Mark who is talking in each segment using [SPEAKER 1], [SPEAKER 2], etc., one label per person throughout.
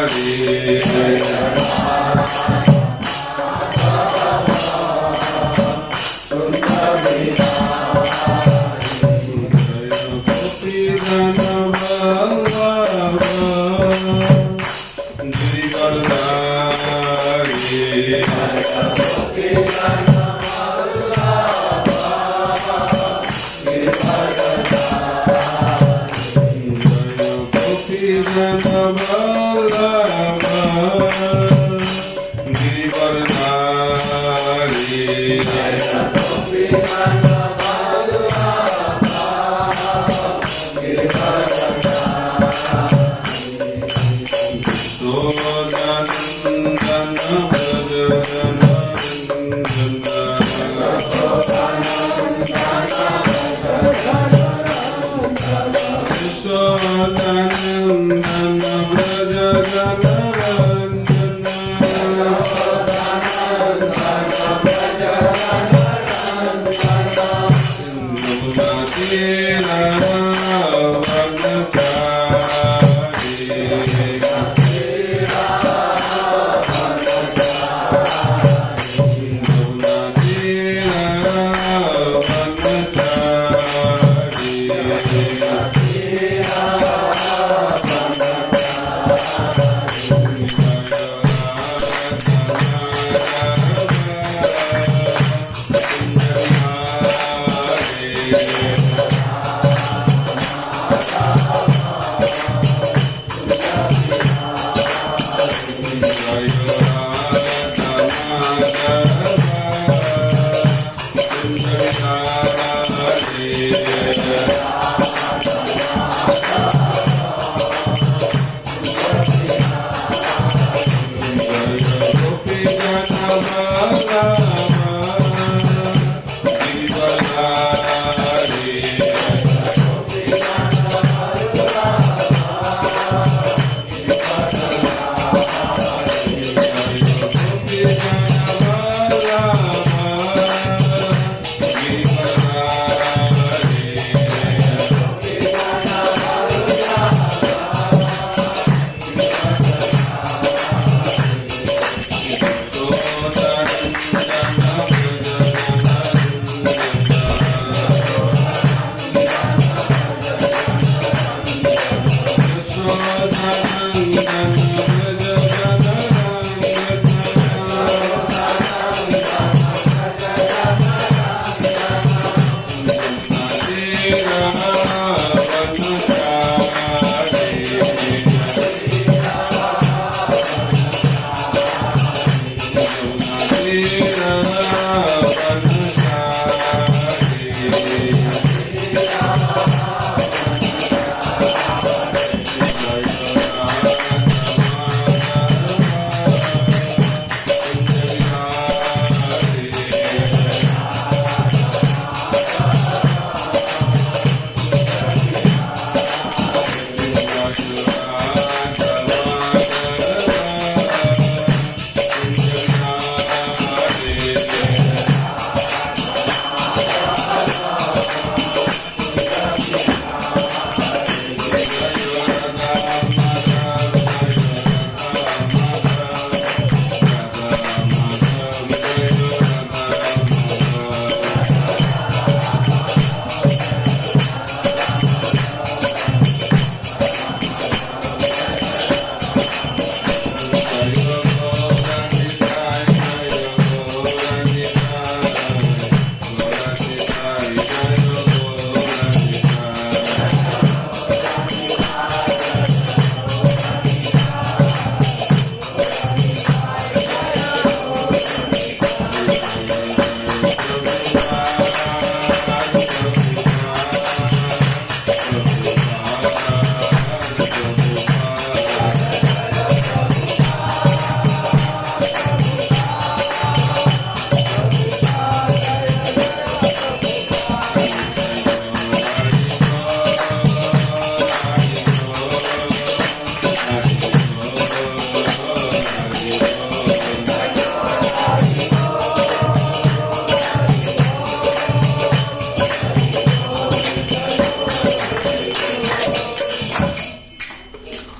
[SPEAKER 1] Ram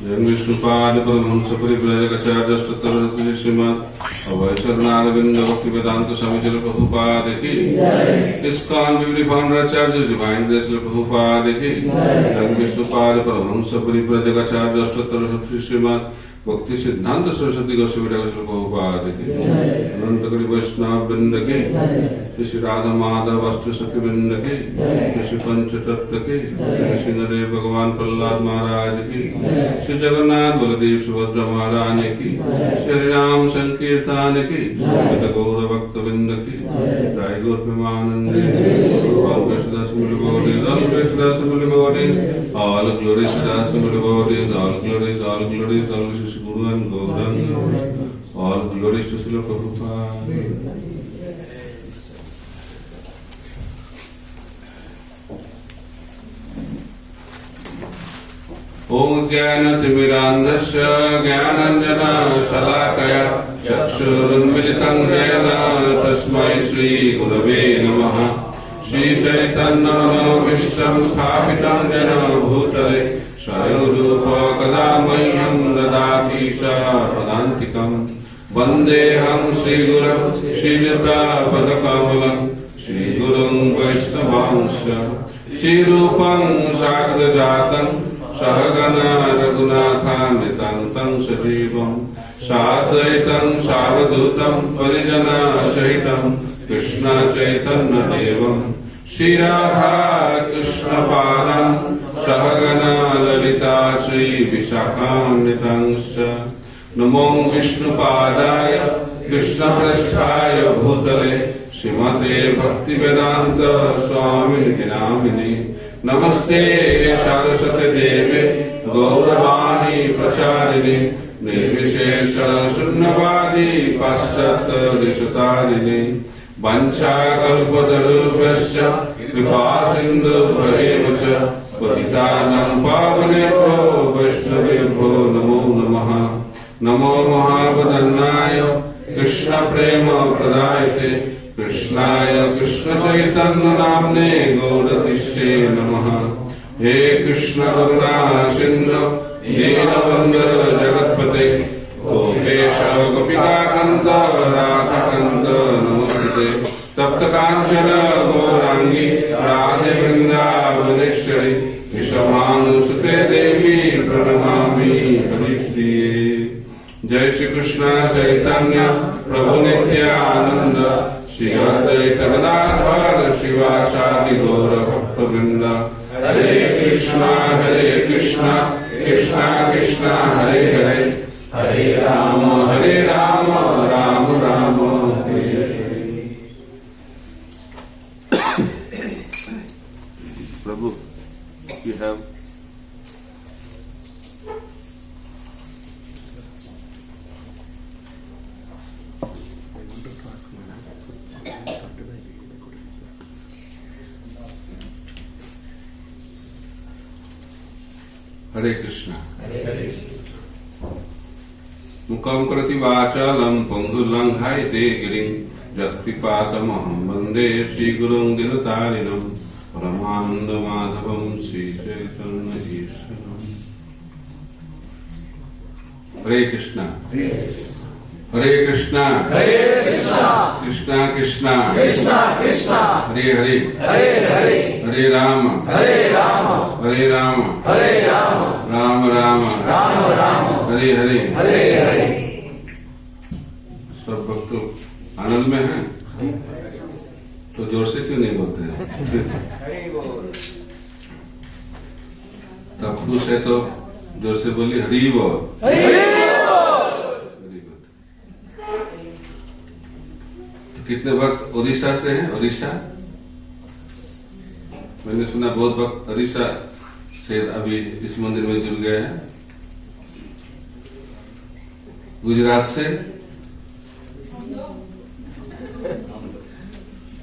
[SPEAKER 1] जन विष्णुपाद परमहंस परिव्राजकाचार्य श्रीमद अभयचरणारविंद भक्ति वेदांत स्वामी चल प्रभुपाद की ISKCON विवरी founder divine grace Prabhupada की जन विष्णुपाद परमहंस परिव्राजकाचार्य श्रीमद भक्ति सिद्धांत सरस्वती गोस्वामी प्रभुपाद की अनंत कोटि वैष्णव वृंद की श्री राधा माधव वस्तु सखी वृंद की श्री पंच तत्व की श्री नरेश भगवान प्रहलाद महाराज की श्री जगन्नाथ बलदेव सुभद्रा महाराज की श्री राम संकीर्तन की गौर भक्त वृंद की जय गौर Premanand all glories to the assembly bodies, all glories, all glories to Guru and Gauranga, all glories to Srila Prabhupada. Om Jnana-timirandasya Jnananjana Shalakaya Chakshurunmilitam Jayana Tasmai Shri Gurave Namaha Shri Chaitanya Vishtam Sthapitam Jana Bhutale Shayurupa Kadamayyam Dadati Padantikam Vandeham Shri Guru Shri Jata Padakamalam Shri Gurung Vaishnavansya Shri Rupam Sagrajatam Sahagana Raghunathamritantam Sajivam Sadvaitam Savadutam Parijana Sahitam Krishna Chaitanya Devam Shri Radha Krishna Padam Sahagana Lalita Shri Vishakhamritanscha Namo Vishnu Padaya Krishna Prasthaya Bhutale Srimate Bhakti Vedanta Swami Namini Namaste Saraswati Devi Gauravani Pracharini Nirvishesha Sunnavadi Paschat Dishatarini Vancha Kalpatarubhasya Vipasindhu Bharevacha Patitanam Pavanebho Vaishnavebho Namo Namaha Namo Mahavadannaya Krishna Prema Pradayate Krishnaya Krishna Chaitanya Namne Gaudatishte Namaha He Krishna Karuna Sindhu Dinabandha Jagatpate Gopesha Gopika Kanta Radha Kanta Namaste Tapta Kanchana Gaurangi Radhe Vrindavaneshwari Vishamanu Sute Devi Pranamami Haripriye Jai Shri Krishna Chaitanya Prabhu Nityananda Shri Advaita Gadadhar Shivasadi Gaura Bhakta Vrinda Hare Krishna Krishna Krishna Hare Hare Hare Rama Rama Rama Hare Hare. Prabhu, you have Hare Krishna. Mukam karati vachalam pangulang haite giring Jaktipatamaham Bande Shri Gurung Dinatarinam Paramananda Madhavam Shri Chaitanya Isharam. Hare Krishna. Hare Krishna.
[SPEAKER 2] Hare Krishna.
[SPEAKER 1] Krishna Krishna.
[SPEAKER 2] Krishna Krishna.
[SPEAKER 1] Hare Hare.
[SPEAKER 2] Hare Hare.
[SPEAKER 1] Hare Rama.
[SPEAKER 2] Hare Rama.
[SPEAKER 1] Hare Rama.
[SPEAKER 2] Hare Rama.
[SPEAKER 1] Rama Rama.
[SPEAKER 2] Rama Rama.
[SPEAKER 1] Hare Hare.
[SPEAKER 2] Hare Hare.
[SPEAKER 1] सब भक्त तो आनंद में हैं तो जोर से क्यों नहीं बोलते हैं? तब खुश है तो जोर से बोली हरि बोल। तो कितने भक्त उड़ीसा से हैं? उड़ीसा मैंने सुना बहुत भक्त उड़ीसा से अभी इस मंदिर में जुड़ गए हैं। गुजरात से,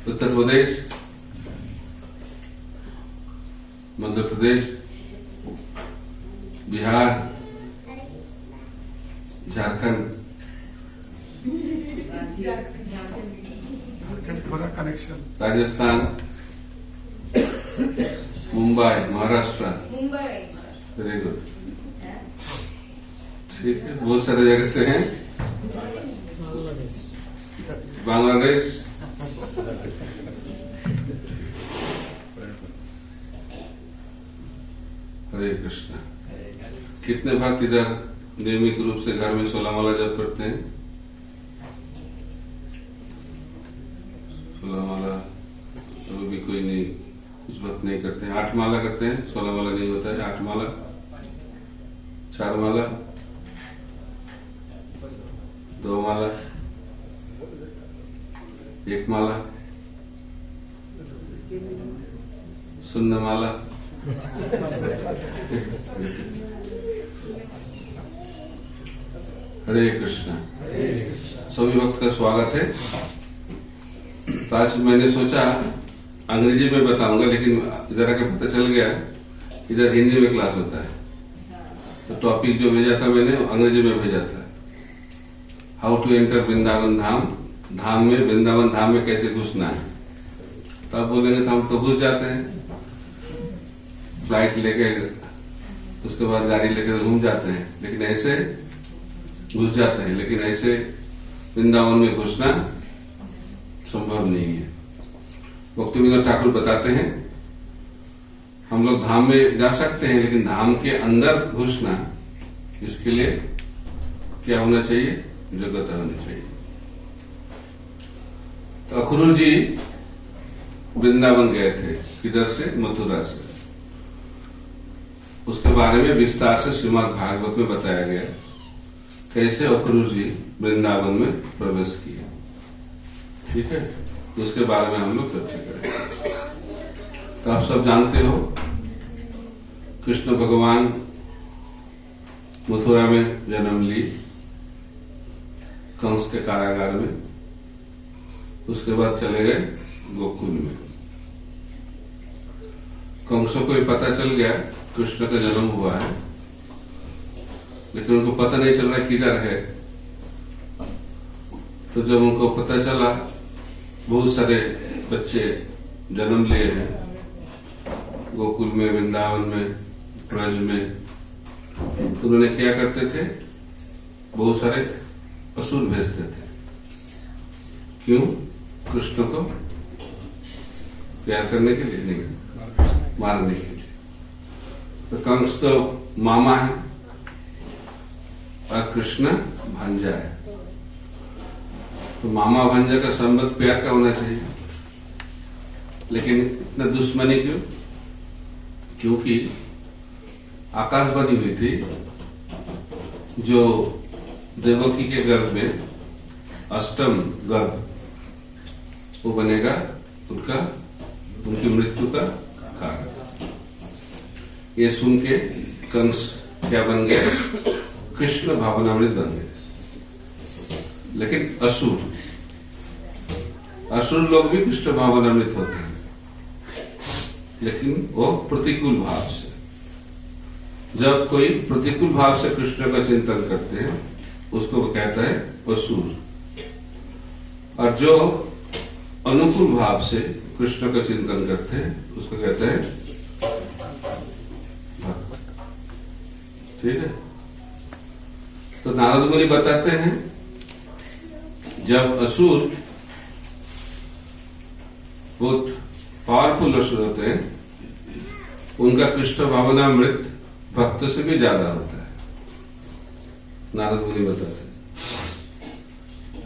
[SPEAKER 1] उत्तर प्रदेश, मध्य प्रदेश, बिहार, झारखंड, राजस्थान, मुंबई, महाराष्ट्र। Very good. ठीक है, बहुत सारे जगह से हैं। बांग्लादेश, हरे कृष्णा। कितने भक्त इधर नियमित रूप से घर में 16 माला जप करते हैं? 16 माला अभी भी कोई नहीं, कुछ भक्त नहीं करते हैं। 8 माला करते हैं, 16 माला नहीं होता है। 8 माला, 4 माला, 2 माला, 1 माला, शून्य माला। हरे कृष्णा। सभी भक्त का स्वागत है। तो आज मैंने सोचा अंग्रेजी में बताऊंगा, लेकिन इधर आके पता चल गया इधर हिंदी में क्लास होता है। तो टॉपिक जो भेजा था मैंने अंग्रेजी में भेजा था, हाउ टू एंटर वृंदावन धाम, धाम में, वृंदावन धाम में कैसे घुसना है। तो आप बोलेंगे तो हम तो घुस जाते हैं, फ्लाइट लेके, उसके बाद गाड़ी लेके घूम जाते हैं, लेकिन ऐसे घुस जाते हैं, लेकिन ऐसे वृंदावन में घुसना संभव नहीं है। भक्तिविनोद ठाकुर बताते हैं हम लोग धाम में जा सकते हैं, लेकिन धाम के अंदर घुसना, इसके लिए क्या होना चाहिए? योग्यता होनी चाहिए। तो अखुरुल जी वृंदावन गए थे, किधर से? मथुरा से। उसके बारे में विस्तार से श्रीमद् भागवत में बताया गया कैसे अखुरुल जी वृंदावन में प्रवेश किए। ठीक है, उसके बारे में हम लोग चर्चा करेंगे। तो आप सब जानते हो कृष्ण भगवान मथुरा में जन्म ली, कंस के कारागार में। उसके बाद चले गए गोकुल में। कंसों को पता चल गया कृष्ण का जन्म हुआ है, लेकिन उनको पता नहीं चल रहा किधर है। तो जब उनको पता चला बहुत सारे बच्चे जन्म लिए हैं गोकुल में, वृंदावन में, ब्रज में, तो उन्होंने क्या करते थे? बहुत सारे असुर भेजते थे। क्यों? कृष्ण को प्यार करने के लिए नहीं, मारने के लिए। तो कंस तो मामा है और कृष्ण भांजा है। तो मामा भांजा का संबंध प्यार का होना चाहिए, लेकिन इतना दुश्मनी क्यों? क्योंकि आकाशवाणी हुई थी जो देवकी के गर्भ में अष्टम गर्भ वो बनेगा उनकी मृत्यु का कारण। ये सुन के कंस क्या बन गया? कृष्ण भावनामृत बन गए। लेकिन असुर लोग भी कृष्ण भावनामृत होते हैं, लेकिन वो प्रतिकूल भाव से। जब कोई प्रतिकूल भाव से कृष्ण का चिंतन करते हैं उसको कहता है असुर, और जो अनुकूल भाव से कृष्ण का चिंतन करते हैं उसको कहते हैं भक्त। ठीक है, तो नारद मुनि बताते हैं जब असुर बहुत पावरफुल असुर होते हैं, उनका कृष्ण भावनामृत भक्त से भी ज्यादा होता है। नारद मुनि बताते हैं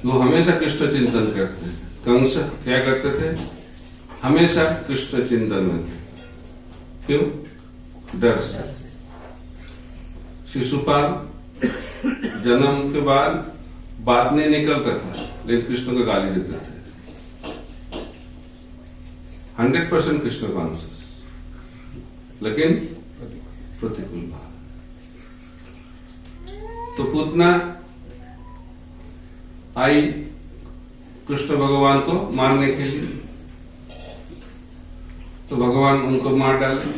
[SPEAKER 1] वो हमेशा कृष्ण चिंतन करते हैं। कंस क्या करते थे? हमेशा कृष्ण चिंतन में थे। क्यों? डर से। शिशुपाल जन्म के बाद बात नहीं निकलता था, लेकिन कृष्ण को गाली देते थे। 100% कृष्ण कॉन्शियस, लेकिन प्रतिकूल भाव। तो पूतना आई कृष्ण भगवान को मारने के लिए, तो भगवान उनको मार डाले,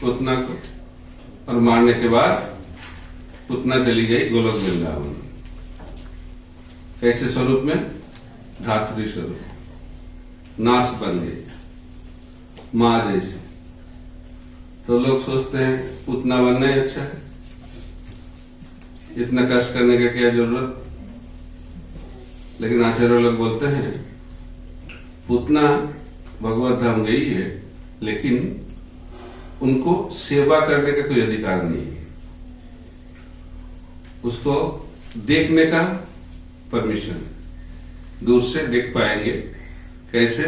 [SPEAKER 1] पूतना को। और मारने के बाद पूतना चली गई गोलोक वृंदावन। कैसे स्वरूप में? धात्री स्वरूप, नाश बन गई, मां जैसी। तो लोग सोचते हैं पूतना बनना ही अच्छा है, इतना कष्ट करने का क्या जरूरत। लेकिन आचार्य लोग बोलते हैं पूतना भगवत धाम गई है, लेकिन उनको सेवा करने का कोई अधिकार नहीं है, उसको देखने का परमिशन, दूर से देख पाएंगे कैसे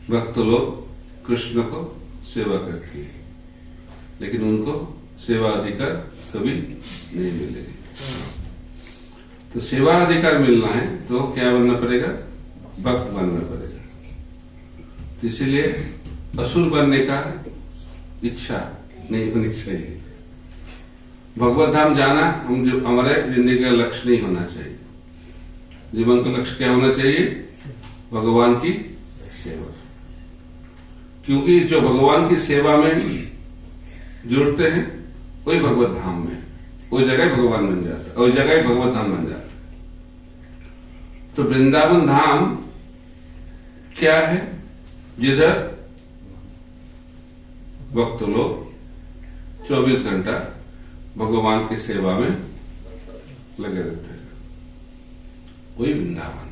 [SPEAKER 1] भक्त लोग कृष्ण को सेवा करते हैं, लेकिन उनको सेवा अधिकार कभी नहीं मिलेगी। तो सेवा अधिकार मिलना है तो क्या बनना पड़ेगा, भक्त बनना पड़ेगा। तो इसीलिए असुर बनने का इच्छा नहीं होनी चाहिए। भगवत धाम जाना हम जो हमारे जिंदगी का लक्ष्य नहीं होना चाहिए। जीवन का लक्ष्य क्या होना चाहिए, भगवान की सेवा। क्योंकि जो भगवान की सेवा में जुड़ते हैं वही भगवत धाम में, वही जगह भगवान बन जाता है, वही जगह भगवत धाम बन जाता है। तो वृंदावन धाम क्या है, जिधर भक्त लोग 24 घंटा भगवान की सेवा में लगे रहते हैं, वही वृंदावन।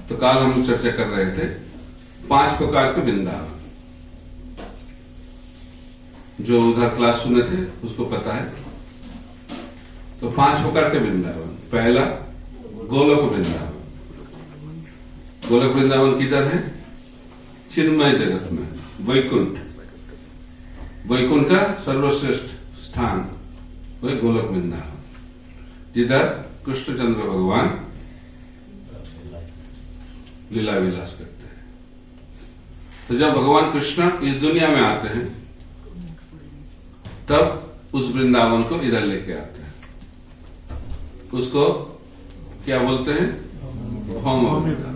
[SPEAKER 1] तो कल हम चर्चा कर रहे थे 5 प्रकार के वृंदावन। जो उधर क्लास सुने थे उसको पता है। तो 5 प्रकार के वृंदावन। पहला गोलोक वृंदावन। गोलोक वृंदावन किधर है, चिन्मय जगत में, वैकुंठ। वैकुंठ का सर्वश्रेष्ठ स्थान वही गोलोक वृंदावन, जिधर कृष्णचंद्र भगवान लीला विलास करते हैं। तो जब भगवान कृष्ण इस दुनिया में आते हैं तब उस वृंदावन को इधर लेके आते हैं। उसको क्या बोलते हैं, भौम वृंदावन।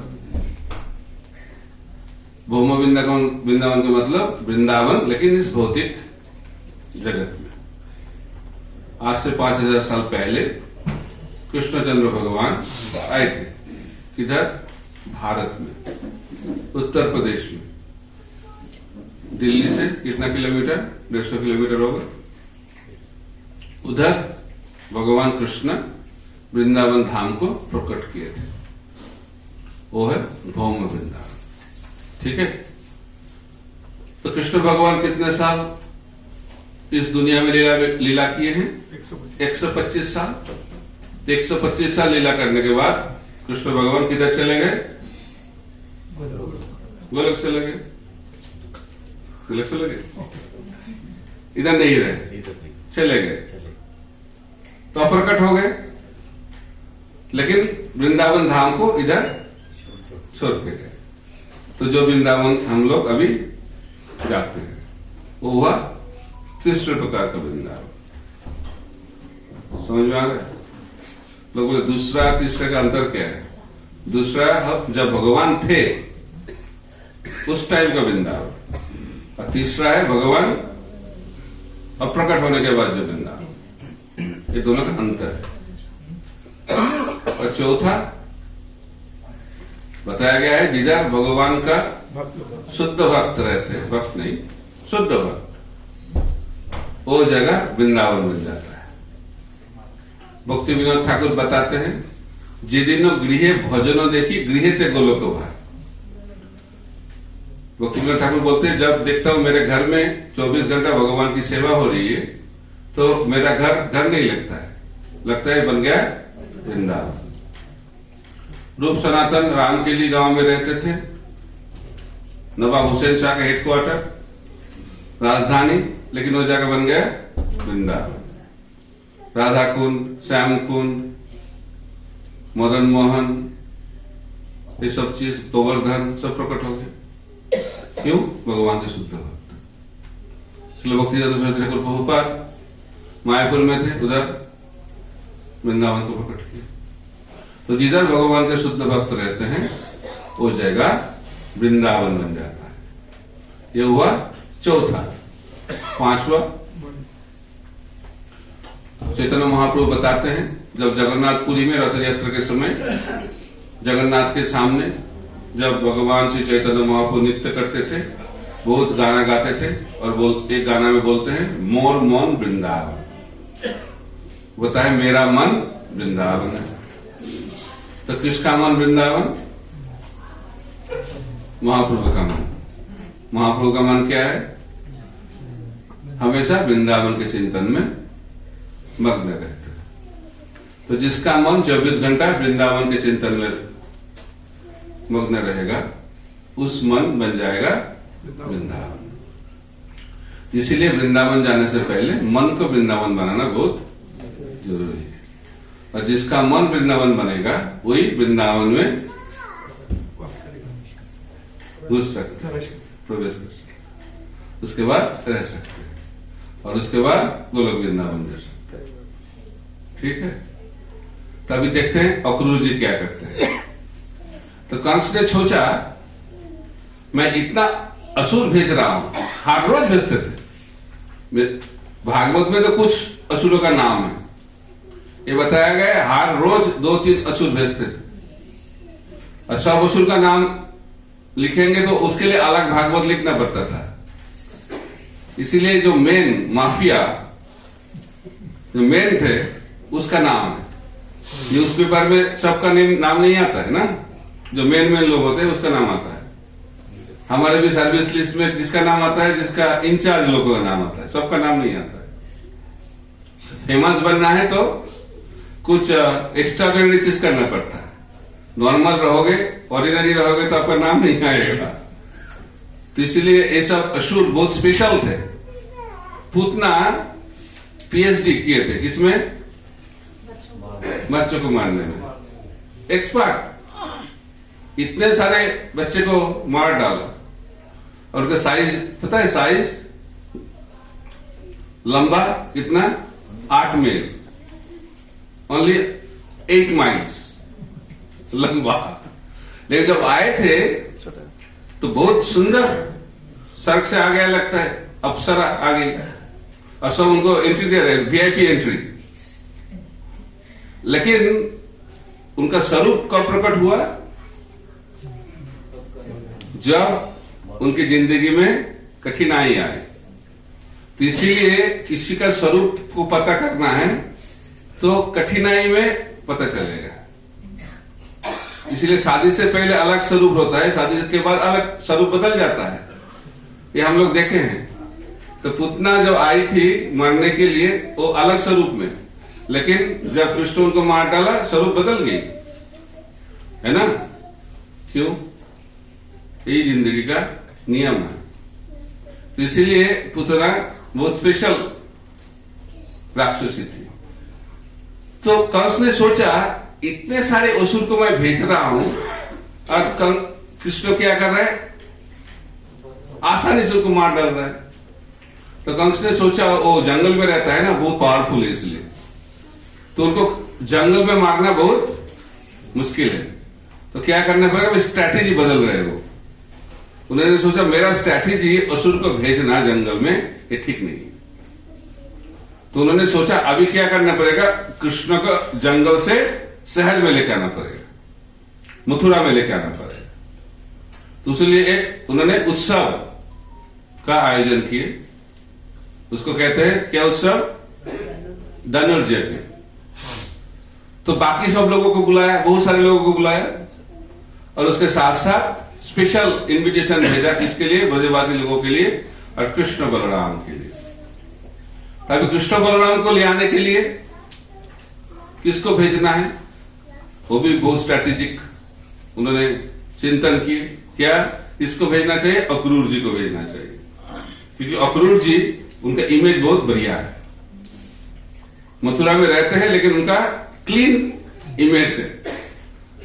[SPEAKER 1] भौम वृंदावन का मतलब वृंदावन, लेकिन इस भौतिक जगत में। आज से 5000 साल पहले कृष्णचंद्र भगवान आए थे, किधर, भारत में, उत्तर प्रदेश में। दिल्ली से कितना किलोमीटर, 150 किलोमीटर होगा। उधर भगवान कृष्ण वृंदावन धाम को प्रकट किए थे, वो है भौम वृंदावन। ठीक है। तो कृष्ण भगवान कितने साल इस दुनिया में लीला किए हैं, 125 साल। 125 साल लीला करने के बाद कृष्ण भगवान किधर चले गए, गोलोक चले गए। गोलोक चले गए, इधर नहीं रहे, चले गए, तो अप्रकट हो गए। लेकिन वृंदावन धाम को इधर छोड़ के गए। तो जो वृंदावन हम लोग अभी जाते हैं वो हुआ तीसरे प्रकार का वृंदावन। समझ में आ गया। लोग बोले दूसरा तीसरे का अंतर क्या है। दूसरा जब भगवान थे उस टाइम का वृंदावन, और तीसरा है भगवान अप्रकट होने के बाद जो वृंदावन। ये दोनों का अंतर है। और चौथा बताया गया है जिधर भगवान का शुद्ध भक्त रहते हैं, भक्त नहीं, शुद्ध भक्त, वो जगह वृंदावन बन जाता है। भक्ति विनोद ठाकुर बताते हैं, जिदिनो गृह भजनो देखी गृह ते गोलोक भाई। भक्ति विनोद ठाकुर बोलते हैं, जब देखता हूं मेरे घर में 24 घंटा भगवान की सेवा हो रही है तो मेरा घर नहीं लगता है, लगता है बन गया वृंदावन। रूप सनातन रामकेली गांव में रहते थे, नवाब हुसैन शाह का हेडक्वार्टर, राजधानी, लेकिन वो जगह बन गया वृंदावन। राधा कुंड, श्याम कुंड, मदन मोहन, ये सब चीज, गोवर्धन, सब प्रकट हो गए। क्यों, भगवान के शुद्ध भक्त। इसलिए भक्तिदाता सरस्वती ठाकुर प्रभुपाद मायापुर में थे, उधर वृंदावन को प्रकट किया। तो जिधर भगवान के शुद्ध भक्त रहते हैं वो जगह वृंदावन बन जाता है। ये हुआ चौथा। पांचवा, चैतन्य महाप्रभु बताते हैं, जब जगन्नाथपुरी में रथ यात्रा के समय जगन्नाथ के सामने जब भगवान श्री चैतन्य महाप्रभु नृत्य करते थे, बहुत गाना गाते थे, और एक गाना में बोलते हैं, मोर मोन वृंदावन। बताए मेरा मन वृंदावन है। तो किसका मन वृंदावन? महाप्रभु का मन। महाप्रभु का मन क्या है? हमेशा वृंदावन के चिंतन में मग्न रहते हैं। तो जिसका मन 24 घंटा वृंदावन के चिंतन में मग्न रहेगा, उस मन बन जाएगा वृंदावन। इसीलिए वृंदावन जाने से पहले मन को वृंदावन बनाना बहुत जरूरी है। और जिसका मन वृंदावन बनेगा वही वृंदावन में घुस सकते हैं, प्रवेश कर सकते हैं, उसके बाद रह सकते हैं, और उसके बाद गोलोक वृंदावन जा सकते हैं। ठीक है। तभी देखते हैं अक्रूर जी क्या करते हैं। तो कंस ने सोचा मैं इतना असुर भेज रहा हूं, हर रोज भेजते थे। भागवत में तो कुछ असुरों का नाम है, ये बताया गया हर रोज 2-3 असुर भेजते थे। और सब असुर का नाम लिखेंगे तो उसके लिए अलग भागवत लिखना पड़ता था। इसीलिए जो मेन माफिया, जो मेन थे, उसका नाम है। न्यूज़पेपर में सबका नाम नहीं आता है ना, जो मेन लोग होते हैं उसका नाम आता है। हमारे भी सर्विस लिस्ट में किसका नाम आता है? जिसका इंचार्ज लोगों का नाम आता है, सबका नाम नहीं आता है। फेमस बनना है तो कुछ एक्स्ट्राऑर्डिनरी चीज करना पड़ता है। नॉर्मल रहोगे, ऑर्डिनरी रहोगे तो आपका नाम नहीं आएगा। तो इसलिए ये सब असुर बहुत स्पेशल थे। पूतना पीएचडी किए थे किसमें? बच्चों को मारने में एक्सपर्ट। इतने सारे बच्चे को मार डाला। और उनका साइज पता है? साइज लंबा कितना? 8 मील, ओनली 8 माइल्स लंबा। लेकिन जब आए थे तो बहुत सुंदर, सड़क से आ गया लगता है, अप्सरा आ गई और सब उनको एंट्री दे रहे, वीआईपी एंट्री। लेकिन उनका स्वरूप कब प्रकट हुआ? जब उनकी जिंदगी में कठिनाई आए। तो इसीलिए किसी का स्वरूप को पता करना है तो कठिनाई में पता चलेगा। इसलिए शादी से पहले अलग स्वरूप होता है, शादी के बाद अलग स्वरूप बदल जाता है। ये हम लोग देखे हैं। तो पूतना जब आई थी मरने के लिए वो अलग स्वरूप में, लेकिन जब कृष्ण उनको मार डाला स्वरूप बदल गई, है ना? क्यों? यही जिंदगी का नियम है। तो इसीलिए पुतना बहुत स्पेशल राक्षसी थी। तो कंस ने सोचा इतने सारे असुर को मैं भेज रहा हूं और कृष्ण क्या कर रहा है? आसानी से उनको मार डाल रहा है। तो कंस ने सोचा वो जंगल में रहता है ना, बहुत पावरफुल है, इसलिए तो उनको जंगल में मारना बहुत मुश्किल है। तो क्या करना पड़ेगा? स्ट्रैटेजी बदल रहे हो। उन्होंने सोचा मेरा स्ट्रैटेजी असुर को भेजना जंगल में ये ठीक नहीं है। तो उन्होंने सोचा अभी क्या करना पड़ेगा? कृष्ण को जंगल से शहर में लेकर आना पड़ेगा, मथुरा में लेकर आना पड़ेगा। तो इसलिए एक उन्होंने उत्सव का आयोजन किए। उसको कहते हैं क्या उत्सव? धनुर्जय। तो बाकी सब लोगों को बुलाया, बहुत सारे लोगों को बुलाया, और उसके साथ साथ स्पेशल इनविटेशन भेजा किसके लिए? ब्रजवासी लोगों के लिए और कृष्ण बलराम के लिए। ताकि कृष्ण बलराम को ले आने के लिए किसको भेजना है वो भी बहुत स्ट्रैटेजिक उन्होंने चिंतन किए। क्या इसको भेजना चाहिए? अक्रूर जी को भेजना चाहिए, क्योंकि अक्रूर जी उनका इमेज बहुत बढ़िया है। मथुरा में रहते हैं लेकिन उनका क्लीन इमेज है,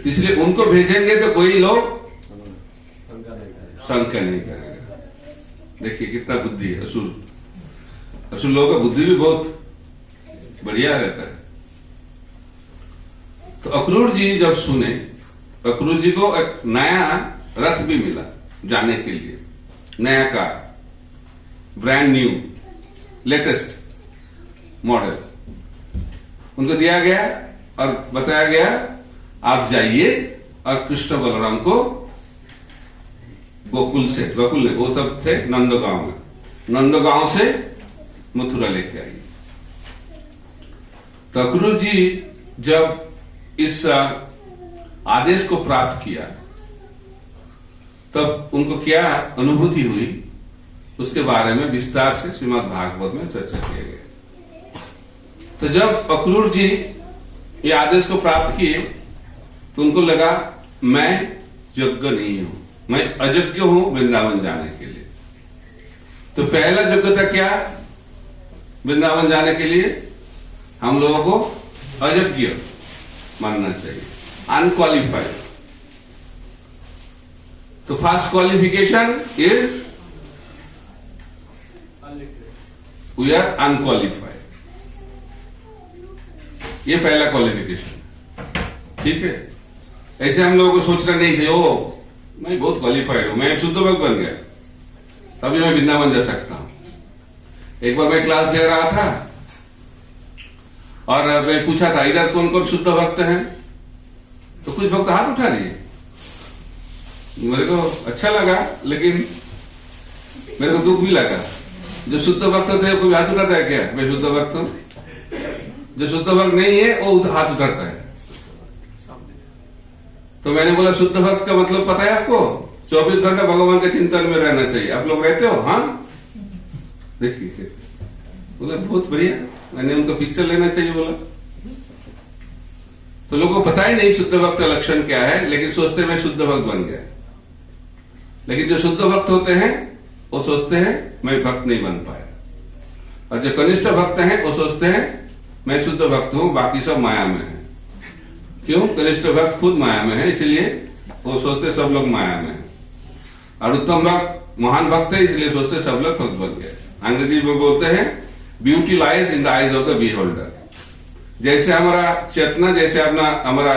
[SPEAKER 1] इसलिए उनको भेजेंगे तो कोई लोग शंका नहीं करेगा। देखिए कितना बुद्धि है असुर लोगों का बुद्धि भी बहुत बढ़िया रहता है। तो अक्रूर जी जब सुने, अक्रूर जी को एक नया रथ भी मिला जाने के लिए, नया car, brand new latest model उनको दिया गया और बताया गया आप जाइए और कृष्ण बलराम को गोकुल से, गोकुल ने वो तब थे नंदगांव में, नंदगांव से मथुरा लेके आइए। तो अक्रूर जी जब इस आदेश को प्राप्त किया तब उनको क्या अनुभूति हुई उसके बारे में विस्तार से श्रीमद् भागवत में चर्चा किया गया। तो जब अक्रूर जी ये आदेश को प्राप्त किए तो उनको लगा मैं योग्य नहीं हूं, मैं अयोग्य हूं वृंदावन जाने के लिए। तो पहला योग्यता क्या वृंदावन जाने के लिए? हम लोगों को अयोग्य मानना चाहिए, अनक्वालिफाइड। तो first qualification is we are unqualified. ये पहला क्वालिफिकेशन, ठीक है। ऐसे हम लोगों को सोचना नहीं चाहिए ओ मैं बहुत क्वालिफाइड हूं, मैं शुद्ध भक्त बन गया तभी मैं वृंदावन जा सकता हूं। एक बार मैं क्लास दे रहा था और मैं पूछा था इधर कौन कौन शुद्ध भक्त हैं, तो कुछ भक्त हाथ उठा दिए। मेरे को अच्छा लगा लेकिन मेरे को दुख भी लगा। जो शुद्ध भक्त थे कोई हाथ उठाता है क्या? मैं शुद्ध भक्त हूं। जो शुद्ध भक्त नहीं है वो हाथ उठाता है। तो मैंने बोला शुद्ध भक्त का मतलब पता है आपको? 24 घंटा भगवान के चिंतन में रहना चाहिए। आप लोग रहते हो? हाँ, देखिए बोला बहुत बढ़िया। मैंने उनको पिक्चर लेना चाहिए बोला। तो लोगों को पता ही नहीं शुद्ध भक्त का लक्षण क्या है, लेकिन सोचते हैं मैं शुद्ध भक्त बन गया। लेकिन जो शुद्ध भक्त होते हैं वो सोचते हैं मैं भक्त नहीं बन पाया, और जो कनिष्ठ भक्त हैं वो सोचते हैं मैं शुद्ध भक्त हूं, बाकी सब माया में है। क्यों? कनिष्ठ भक्त खुद माया में है, इसलिए वो सोचते सब लोग माया में है। और उत्तम भक्त महान भक्त है, इसलिए सोचते सब लोग भक्त बन गए। अंग्रेजी में बोलते हैं beauty lies in the eyes of the beholder. जैसे हमारा चेतना, जैसे अपना हमारा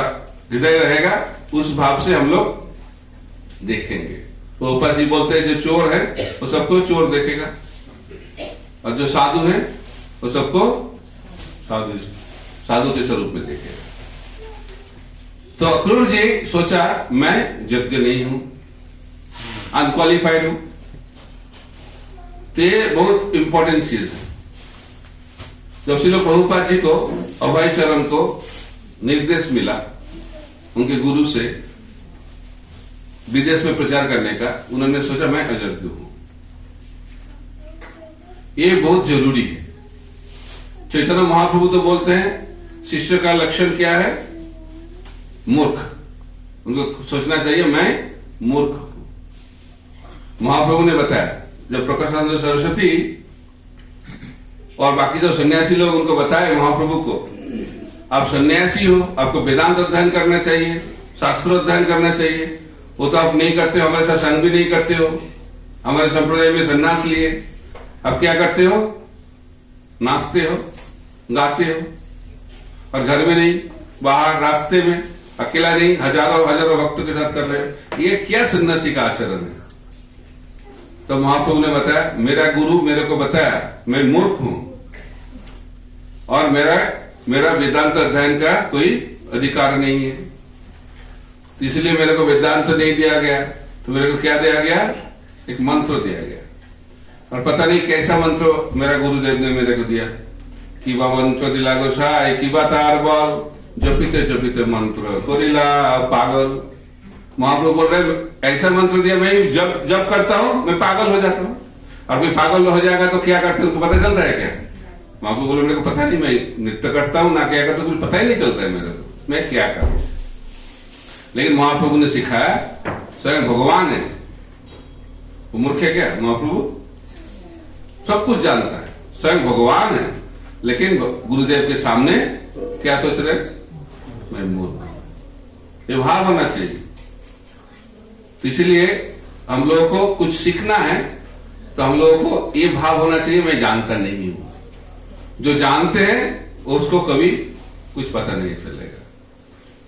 [SPEAKER 1] हृदय रहेगा, उस भाव से हम लोग देखेंगे। तो ऊपर जी बोलते हैं जो चोर है वो सबको चोर देखेगा, और जो साधु है वो सबको साधु के स्वरूप में देखेगा। तो अक्रूर जी सोचा मैं योग्य नहीं हूं, अनक्वालिफाइड हूं। तो ये बहुत इंपॉर्टेंट चीज है। जब श्रील प्रभुपाद जी को अभय चरण को निर्देश मिला उनके गुरु से विदेश में प्रचार करने का, उन्होंने सोचा मैं अयोग्य हूं। ये बहुत जरूरी है। चैतन्य महाप्रभु तो बोलते हैं शिष्य का लक्षण क्या है? मूर्ख। उनको सोचना चाहिए मैं मूर्ख हूं। महाप्रभु ने बताया जब प्रकाशानंद सरस्वती और बाकी जो सन्यासी लोग उनको बताए महाप्रभु को, आप सन्यासी हो, आपको वेदांत अध्ययन करना चाहिए, शास्त्र अध्ययन करना चाहिए। वो तो आप नहीं करते हो, हमारे साथ संग भी नहीं करते हो, हमारे संप्रदाय में सन्यास लिए। आप क्या करते हो? नाचते हो, गाते हो, और घर में नहीं, बाहर रास्ते में अकेला नहीं, हजारों हजारों भक्तों के साथ कर रहे हो। ये क्या सन्यासी का आचरण है? तो महाप्रभु ने बताया मेरा गुरु मेरे को बताया मैं मूर्ख हूं और मेरा वेदांत अध्ययन का कोई अधिकार नहीं है, इसलिए मेरे को वेदांत नहीं दिया गया। तो मेरे को क्या दिया गया? एक मंत्र दिया गया, और पता नहीं कैसा मंत्र मेरा गुरुदेव ने मेरे को दिया। किबा मंत्र दिला गोसाई किबा तार बल जपिते जपिते मंत्र कोरिला पागल। महाप्रभु बोल रहे ऐसा मंत्र दिया, मैं जब करता हूं मैं पागल हो जाता हूं। और कोई पागल हो जाएगा तो क्या करते हैं, उनको पता चलता है क्या? महाप्रभु बोले मेरे को पता नहीं, मैं नृत्य करता हूं ना क्या करता हूं, पता ही नहीं चलता है मेरे को मैं क्या करूं। लेकिन महाप्रभु ने सिखाया स्वयं भगवान है, वो मूर्ख है क्या? महाप्रभु सब कुछ जानता है, स्वयं भगवान है, लेकिन गुरुदेव के सामने क्या सोच रहे? मैं मूर्ख हूं। ये भाव होना चाहिए। इसलिए हम लोगों को कुछ सीखना है तो हम लोगों को ये भाव होना चाहिए मैं जानता नहीं हूं। जो जानते हैं उसको कभी कुछ पता नहीं चलेगा।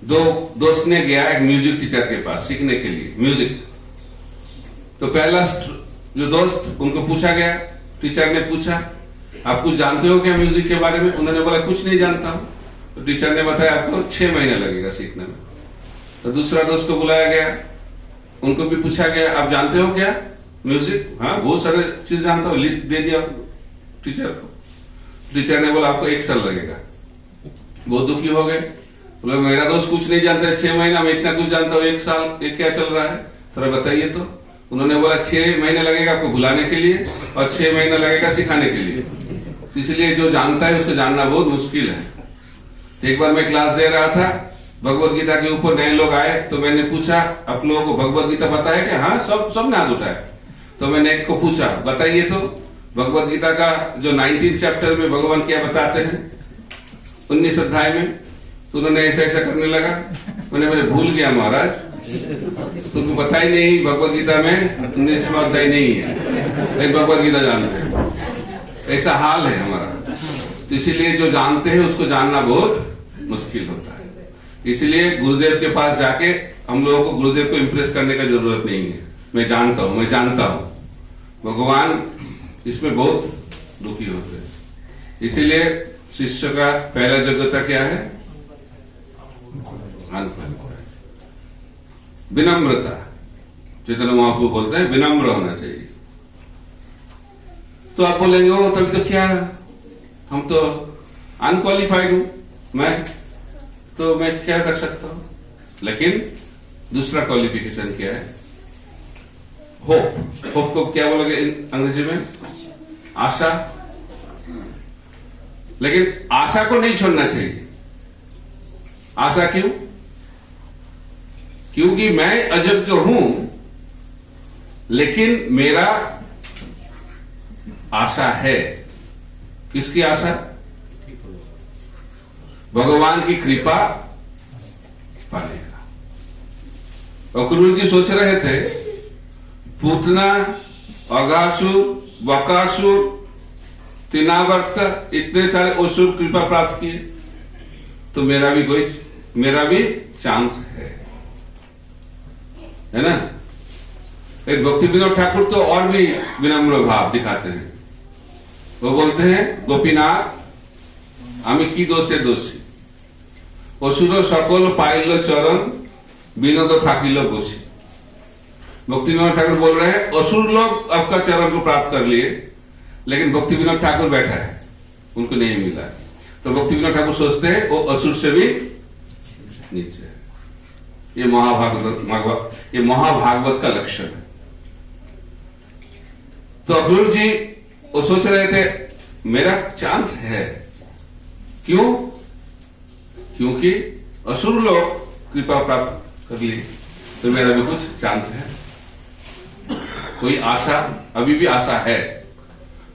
[SPEAKER 1] दो दोस्त ने गया एक म्यूजिक टीचर के पास सीखने के लिए म्यूजिक। तो पहला जो दोस्त उनको पूछा गया, टीचर ने पूछा आप कुछ जानते हो क्या म्यूजिक के बारे में? उन्होंने बोला कुछ नहीं जानता हूं। तो टीचर ने बताया आपको 6 महीने लगेगा सीखने में। तो दूसरा दोस्त को बुलाया गया, उनको भी पूछा गया आप जानते हो क्या म्यूजिक? हाँ बहुत सारे चीज जानता हूं। लिस्ट दे दिया टीचर को। टीचर ने बोला आपको 1 साल लगेगा। बहुत दुखी हो गए। बोले मेरा दोस्त कुछ नहीं जानता, 6 महीना में इतना कुछ जानता हूँ, 1 साल ये क्या चल रहा है, थोड़ा बताइए तो। उन्होंने बोला 6 महीने लगेगा आपको भुलाने के लिए और 6 महीना लगेगा सिखाने के लिए। इसलिए जो जानता है उसको जानना बहुत मुश्किल है। एक बार मैं क्लास दे रहा था, भगवत गीता के ऊपर नए लोग आए तो मैंने पूछा आप लोगों को भगवत गीता पता है क्या? हाँ, सब ने हाथ उठाया। तो मैंने एक को पूछा बताइए तो भगवत गीता का जो 19 चैप्टर में भगवान क्या बताते हैं 19 अध्याय में। तो उन्होंने ऐसा ऐसा करने लगा। मैंने भूल गया महाराज, तुमको पता ही नहीं भगवत गीता में 19वां अध्याय नहीं है, लेकिन भगवत गीता जानते हैं। ऐसा हाल है हमारा। तो इसीलिए जो जानते हैं उसको जानना बहुत मुश्किल होता है। इसलिए गुरुदेव के पास जाके हम लोगों को गुरुदेव को इम्प्रेस करने का जरूरत नहीं है। मैं जानता हूं। भगवान इसमें बहुत दुखी होते हैं। इसीलिए शिष्य का पहला योग्यता क्या है? विनम्रता। चैतन्य महाप्रभु बोलते हैं विनम्र होना चाहिए। तो आप बोलेंगे ओ तभी तो क्या है, हम तो अनक्वालिफाइड हूं, मैं क्या कर सकता हूं। लेकिन दूसरा क्वालिफिकेशन क्या है? होप को क्या बोलोगे अंग्रेजी में? आशा। लेकिन आशा को नहीं छोड़ना चाहिए। आशा क्यों? क्योंकि मैं अयोग्य हूं, लेकिन मेरा आशा है। किसकी आशा? भगवान की कृपा पाने का। और गुरु जी सोच रहे थे पूतना, अगासुर, बकासुर, तिनावर्त इतने सारे असुर कृपा प्राप्त किए, तो मेरा भी चांस है ना। एक भक्ति विनोद ठाकुर तो और भी विनम्र भाव दिखाते हैं। वो बोलते हैं गोपीनाथ आमी की दोषे दोषी, असुर सकल पाइल चरण विनोद थाकिल बसी। भक्ति विनोद ठाकुर बोल रहे हैं असुर लोग आपका चरण को प्राप्त कर लिए, लेकिन भक्ति विनोद ठाकुर बैठा है, उनको नहीं मिला। तो भक्ति विनोद ठाकुर सोचते हैं वो असुर से भी नीचे है। ये महाभागवत का लक्षण है। तो अक्रूर जी वो सोच रहे थे मेरा चांस है। क्यों? क्योंकि असुर लोग कृपा प्राप्त कर लिए, तो मेरा भी कुछ चांस है, कोई आशा, अभी भी आशा है।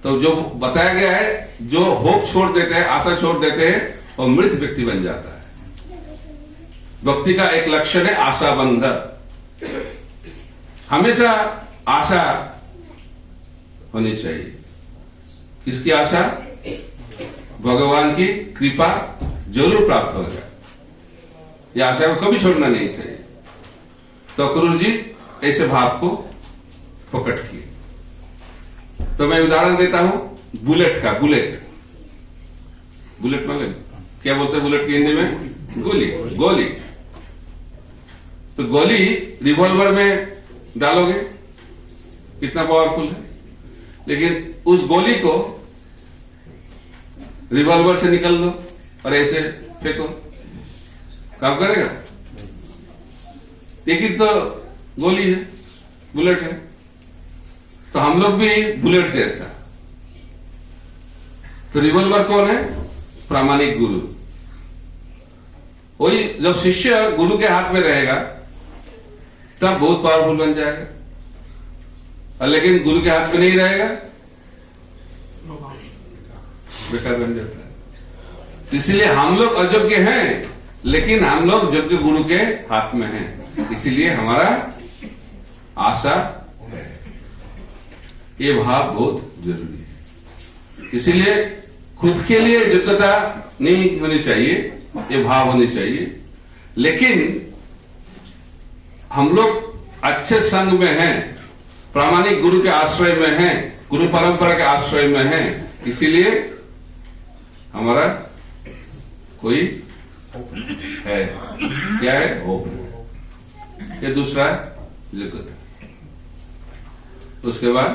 [SPEAKER 1] तो जो बताया गया है, जो होप छोड़ देते हैं, आशा छोड़ देते हैं, वो मृत व्यक्ति बन जाता है। भक्ति का एक लक्षण है आशा बंध। हमेशा आशा होनी चाहिए। किसकी आशा? भगवान की कृपा जरूर प्राप्त होगा। यह आशा को कभी छोड़ना नहीं चाहिए। तो अक्रूर जी ऐसे भाव को पकड़ किए। तो मैं उदाहरण देता हूं बुलेट का। बुलेट मतलब क्या बोलते हैं बुलेट की हिंदी में? गोली। तो गोली रिवॉल्वर में डालोगे कितना पावरफुल है, लेकिन उस गोली को रिवॉल्वर से निकल लो और ऐसे फेंको, काम करेगा? लेकिन तो गोली है, बुलेट है। तो हम लोग भी बुलेट जैसा। तो रिवॉल्वर कौन है? प्रामाणिक गुरु। वही जब शिष्य गुरु के हाथ में रहेगा तब बहुत पावरफुल बन जाएगा, और लेकिन गुरु के हाथ में नहीं रहेगा बेकार बन जाता है। इसलिए हम लोग अयोग्य हैं, लेकिन हम लोग योग्य गुरु के हाथ में हैं। इसीलिए हमारा आशा है। ये भाव बहुत जरूरी है। इसीलिए खुद के लिए योग्यता नहीं होनी चाहिए, ये भाव होनी चाहिए। लेकिन हम लोग अच्छे संग में हैं, प्रामाणिक गुरु के आश्रय में हैं, गुरु परंपरा के आश्रय में हैं, इसीलिए हमारा कोई है। क्या है? होप। ये दूसरा योग्यता। उसके बाद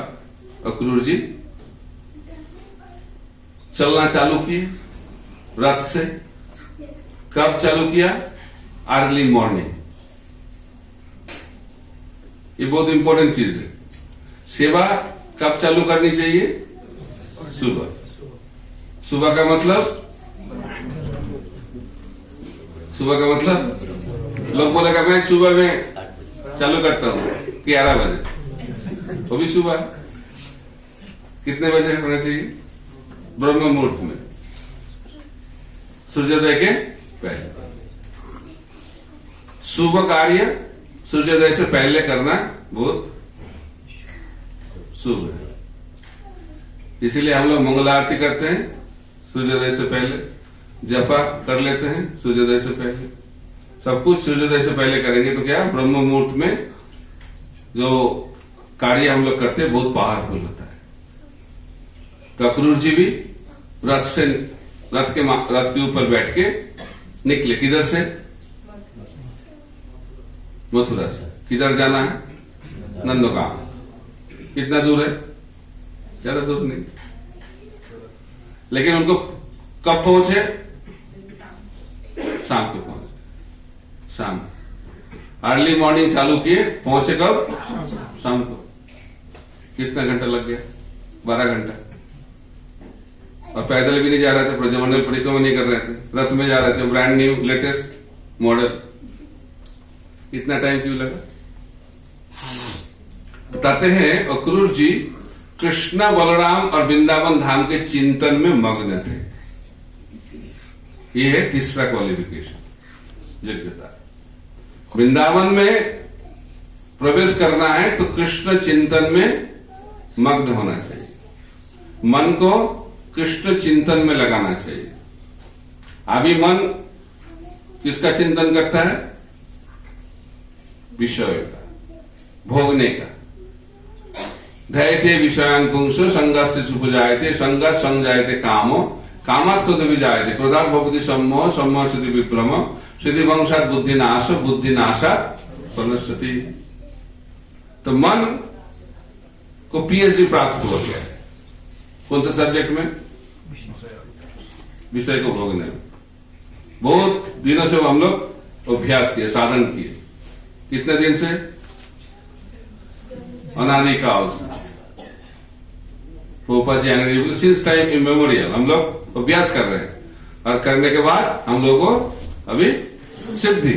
[SPEAKER 1] अक्रूर जी चलना चालू किए रथ से। कब चालू किया? Early morning. ये बहुत इंपॉर्टेंट चीज है। सेवा कब चालू करनी चाहिए? सुबह। सुबह का मतलब लोग बोलेगा मैं सुबह में चालू करता हूं 11 बजे, वो भी सुबह। कितने बजे होना चाहिए? ब्रह्म मुहूर्त में, सूर्योदय के पहले। शुभ कार्य सूर्योदय से पहले करना बहुत शुभ है। इसीलिए हम लोग मंगल आरती करते हैं सूर्योदय से पहले, जपा कर लेते हैं सूर्योदय से पहले। सब कुछ सूर्योदय से पहले करेंगे तो क्या ब्रह्म मुहूर्त में जो कार्य हम लोग करते हैं बहुत पावरफुल होता है। तो अक्रूर जी भी रथ के ऊपर बैठ के निकले। किधर से? मथुरा से। किधर जाना है? नंदगांव। कितना दूर है? ज्यादा दूर नहीं। लेकिन उनको कब पहुंचे? शाम को पहुंचे। शाम अर्ली मॉर्निंग चालू किए, पहुंचे कब? शाम को। कितना घंटा लग गया? 12 घंटा। और पैदल भी नहीं जा रहे थे, ब्रजमंडल परिक्रमा नहीं कर रहे थे, रथ में जा रहे थे, ब्रांड न्यू लेटेस्ट मॉडल। इतना टाइम क्यों लगा? बताते हैं अक्रूर जी कृष्ण, बलराम और वृंदावन धाम के चिंतन में मग्न थे। यह है तीसरा क्वालिफिकेशन, योग्यता। वृंदावन में प्रवेश करना है तो कृष्ण चिंतन में मग्न होना चाहिए, मन को कृष्ण चिंतन में लगाना चाहिए। अभी मन किसका चिंतन करता है? विषय का, भोगने का। धैर्य विषयान पुंसो संगस्ते सुपजायते संगत संजायते कामो कामात् क्रोध विजायते क्रोधात् भवति सम्मोह सम्मोह सिद्धि विक्रम सिद्धि वंशात् बुद्धि नाश बुद्धि नाशात् प्रणश्यति। तो मन को पीएचडी प्राप्त हो गया है। कौन सा सब्जेक्ट में? विषय को भोगने में। बहुत दिनों से हम लोग अभ्यास किए, साधन किए। कितने दिन से? अनादि काल से। सिंस टाइम इमेमोरियल हम लोग अभ्यास कर रहे हैं, और करने के बाद हम लोगों को अभी सिद्धि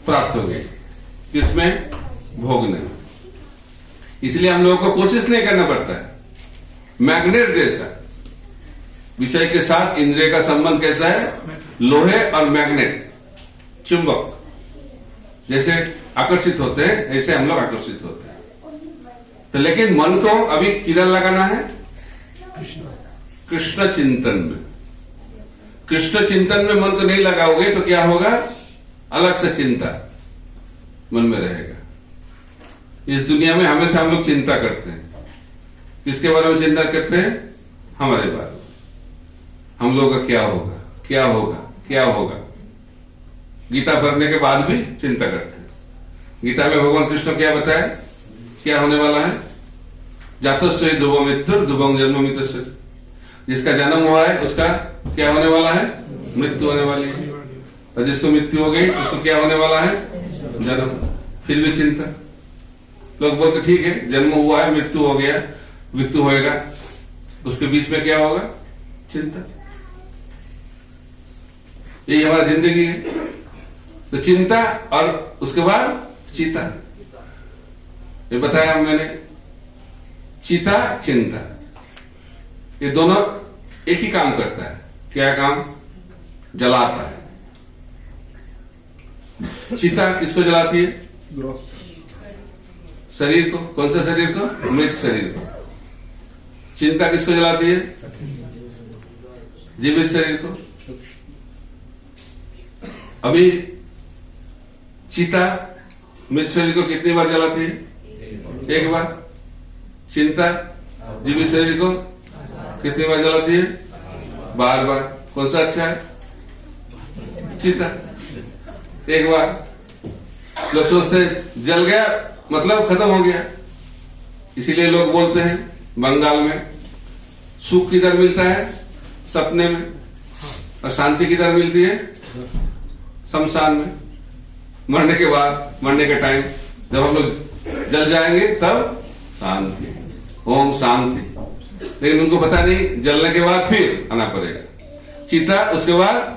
[SPEAKER 1] प्राप्त हो गई। किसमें? भोगने में। इसलिए हम लोगों को कोशिश नहीं करना पड़ता है। मैग्नेट जैसा विषय के साथ इंद्रिय का संबंध कैसा है? लोहे और मैग्नेट, चुंबक जैसे आकर्षित होते हैं, ऐसे हम लोग आकर्षित होते हैं। तो लेकिन मन को अभी किधर लगाना है? कृष्ण चिंतन में। कृष्ण चिंतन में मन को नहीं लगाओगे तो क्या होगा? अलग से चिंता मन में रहेगा। इस दुनिया में हमेशा हम लोग चिंता करते हैं। किसके बारे में चिंता करते हैं? हमारे बारे में। हम लोग का क्या होगा, क्या होगा, क्या होगा। गीता पढ़ने के बाद भी चिंता करते हैं। गीता में भगवान कृष्ण क्या बताया? क्या होने वाला है? जातस्य ध्रुवं मृत्युर ध्रुवं जन्म मृत्युस्य। जिसका जन्म हुआ है उसका क्या होने वाला है? मृत्यु होने वाली है। और जिसको मृत्यु हो गई उसको क्या होने वाला है? जन्म। फिर भी चिंता। लोग बोलते ठीक है, जन्म हुआ है, मृत्यु हो गया, मृत्यु होएगा, उसके बीच में क्या होगा? चिंता। यही हमारी जिंदगी है। तो चिंता और उसके बाद चीता। ये बताया मैंने, चिता चिंता, ये दोनों एक ही काम करता है। क्या काम? जलाता है। चिता किसको जलाती है? शरीर को। कौन सा शरीर को? मृत शरीर को। चिंता किसको जलाती है? जीवित शरीर को। अभी चिता मृत शरीर को कितनी बार जलाती है? एक बार। चिंता जीवित शरीर को कितनी बार जलाती है? बार बार। कौन सा अच्छा है? चिता। एक बार। लोग सोचते हैं जल गया मतलब खत्म हो गया। इसीलिए लोग बोलते हैं बंगाल में सुख किधर मिलता है? सपने में। और शांति किधर मिलती है? शमशान में, मरने के बाद, मरने के टाइम जब हम लोग जल जाएंगे तब शांति, ओम शांति। लेकिन उनको पता नहीं, जलने के बाद फिर आना पड़ेगा चिता, उसके बाद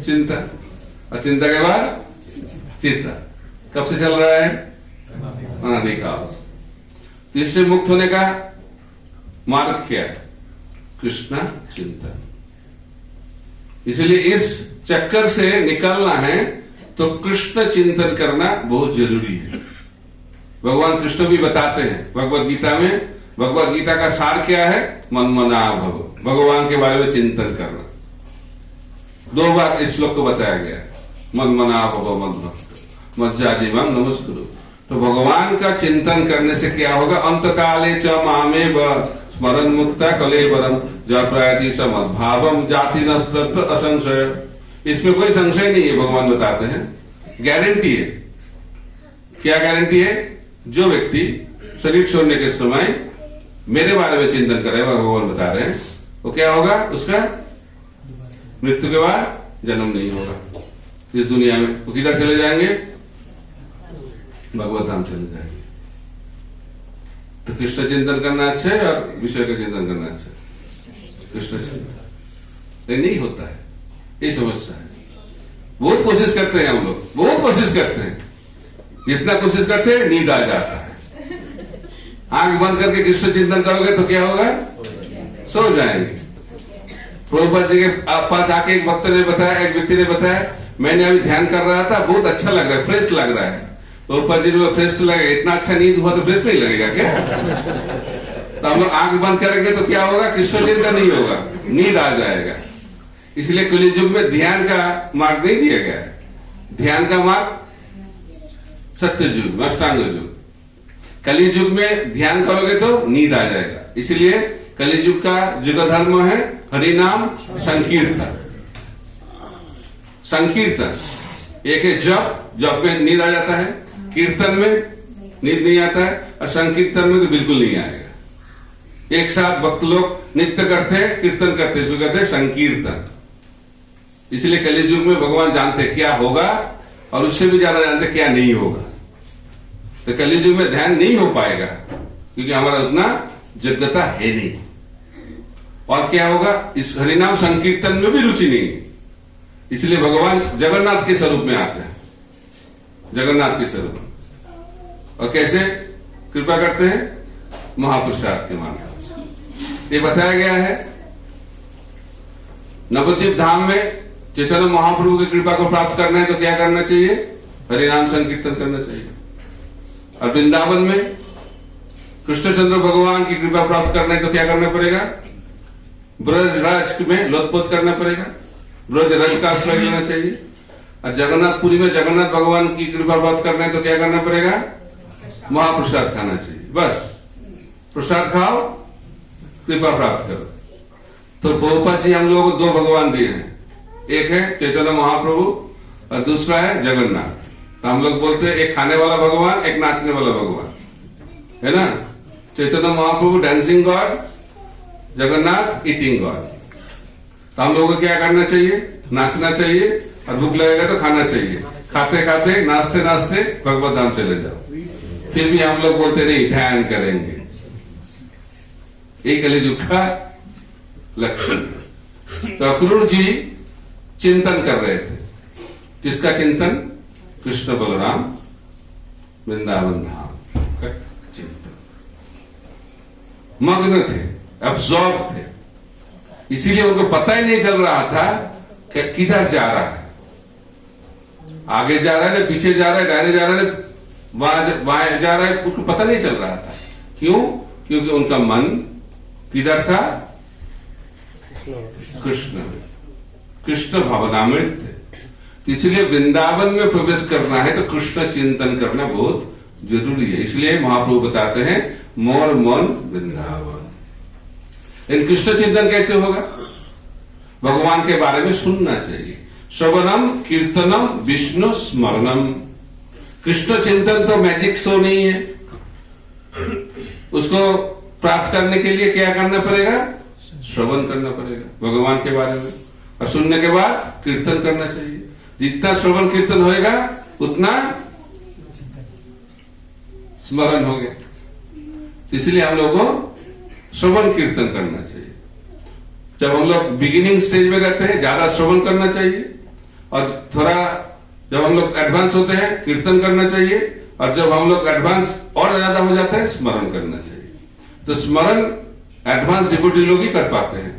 [SPEAKER 1] चिंता, और चिंता के बाद चिता। कब से चल रहा है? अनादिकाल। इससे मुक्त होने का मार्ग क्या है? कृष्ण चिंतन। इसलिए इस चक्कर से निकलना है तो कृष्ण चिंतन करना बहुत जरूरी है। भगवान कृष्ण भी बताते हैं भगवत गीता में, भगवत गीता का सार क्या है? मनमना भव, भगवान के बारे में चिंतन करना। 2 बार इस श्लोक को बताया गया है, मनमना भव मद्भक्त मज्जा जीवम नमस्कुरु। तो भगवान का चिंतन करने से क्या होगा? अंत काले च मामेव स्मरण मुक्ता कलेवरम जप्रयाति समद्भावम जाति नस्तत्र असंशय। इसमें कोई संशय नहीं है, भगवान बताते हैं, गारंटी है। क्या गारंटी है? जो व्यक्ति शरीर छोड़ने के समय मेरे बारे में चिंतन करेगा, भगवान बता रहे हैं, वो क्या होगा? उसका मृत्यु के बाद जन्म नहीं होगा इस दुनिया में। वो किधर चले जाएंगे? भगवत धाम चले जाएंगे। तो कृष्ण चिंतन करना अच्छा है और विषय का चिंतन करना अच्छा है? कृष्ण चिंतन ये नहीं होता है, ये समस्या है। बहुत कोशिश करते हैं हम लोग, बहुत कोशिश करते हैं, जितना कोशिश करते हैं नींद आ जाता है। आंख बंद करके कृष्ण चिंतन करोगे तो क्या होगा? सो जाएंगे। प्रभुपाद जी के पास आके एक भक्त ने बताया, एक व्यक्ति ने बताया, मैंने अभी ध्यान कर रहा था, बहुत अच्छा लग रहा है, फ्रेश लग रहा है। प्रभुपाद जी ने फ्रेश लगेगा, इतना अच्छा नींद हुआ तो फ्रेश नहीं लगेगा क्या? तो हम लोग आंख बंद करेंगे तो क्या होगा? कृष्ण चिंतन नहीं होगा, नींद आ जाएगा। इसलिए कलियुग में ध्यान का मार्ग नहीं दिया गया है। ध्यान का मार्ग सत्य युग, अष्टांग युग। कलियुग में ध्यान करोगे तो नींद आ जाएगा। इसलिए कलियुग का युग धर्म है हरिनाम संकीर्तन। संकीर्तन एक है जप, जप में नींद आ जाता है, कीर्तन में नींद नहीं आता है, और संकीर्तन में तो बिल्कुल नहीं आएगा। एक साथ भक्त लोग नित्य करते हैं, कीर्तन करते हैं, इसको कहते हैं संकीर्तन। इसलिए कलियुग में भगवान जानते क्या होगा और उससे भी ज्यादा जानते क्या नहीं होगा। तो कलियुग में ध्यान नहीं हो पाएगा क्योंकि हमारा उतना योग्यता है नहीं। और क्या होगा? इस हरिनाम संकीर्तन में भी रुचि नहीं है। इसलिए भगवान जगन्नाथ के स्वरूप में आते हैं, जगन्नाथ के स्वरूप। और कैसे कृपा करते हैं? महापुरुषार्थ के माध्यम से। ये बताया गया है नवद्वीप धाम में चैतन्य महाप्रभु की कृपा को प्राप्त करना है तो क्या करना चाहिए? हरिनाम संकीर्तन करना चाहिए। और वृंदावन में कृष्णचंद्र भगवान की कृपा प्राप्त करना है तो क्या करना पड़ेगा? ब्रज राज में लोटपोट करना पड़ेगा, ब्रज रज का आश्रय लेना चाहिए। और जगन्नाथपुरी में जगन्नाथ भगवान की कृपा प्राप्त करना है तो क्या करना पड़ेगा? महाप्रसाद खाना चाहिए। बस प्रसाद खाओ, कृपा प्राप्त करो। तो प्रभुपाद जी हम लोगों को 2 भगवान दिए हैं, एक है चैतन्य महाप्रभु और दूसरा है जगन्नाथ। तो हम लोग बोलते हैं एक खाने वाला भगवान, एक नाचने वाला भगवान, है ना? Chaitanya Mahaprabhu dancing god, Jagannath eating god. तो हम लोगों को क्या करना चाहिए? नाचना चाहिए, और भूख लगेगा तो खाना चाहिए। खाते खाते नाचते नाचते भगवत धाम चले जाओ। फिर भी हम लोग बोलते नहीं ध्यान करेंगे। एक कलियुग का लक्षण। तो अक्रूर जी चिंतन कर रहे थे। किसका चिंतन? कृष्ण बलराम वृंदावन धाम का चिंतन। मग्न थे, अब्सॉर्ब थे। इसीलिए उनको पता ही नहीं चल रहा था कि किधर जा रहा है। आगे जा रहा है, पीछे जा रहा है, दाहिने जा रहा है, बाएं जा रहा है, उसको पता नहीं चल रहा था। क्यों? क्योंकि उनका मन किधर था? कृष्ण, कृष्ण भावनामृत थे। इसलिए वृंदावन में प्रवेश करना है तो कृष्ण चिंतन करना बहुत जरूरी है। इसलिए महाप्रभु बताते हैं मोर मन वृंदावन। इन कृष्ण चिंतन कैसे होगा? भगवान के बारे में सुनना चाहिए। श्रवणम कीर्तनम विष्णु स्मरणम। कृष्ण चिंतन तो मैजिक शो नहीं है। उसको प्राप्त करने के लिए क्या करना पड़ेगा? श्रवण करना पड़ेगा भगवान के बारे में। और सुनने के बाद कीर्तन करना चाहिए। जितना श्रवण कीर्तन होएगा उतना स्मरण हो गया। इसलिए हम लोगों को श्रवण कीर्तन करना चाहिए। जब हम लोग बिगिनिंग स्टेज में रहते हैं ज्यादा श्रवण करना चाहिए, और थोड़ा जब हम लोग एडवांस होते हैं कीर्तन करना चाहिए, और जब हम लोग एडवांस और ज्यादा हो जाते हैं स्मरण करना चाहिए। तो स्मरण एडवांस डिवोटी लोग ही कर पाते हैं,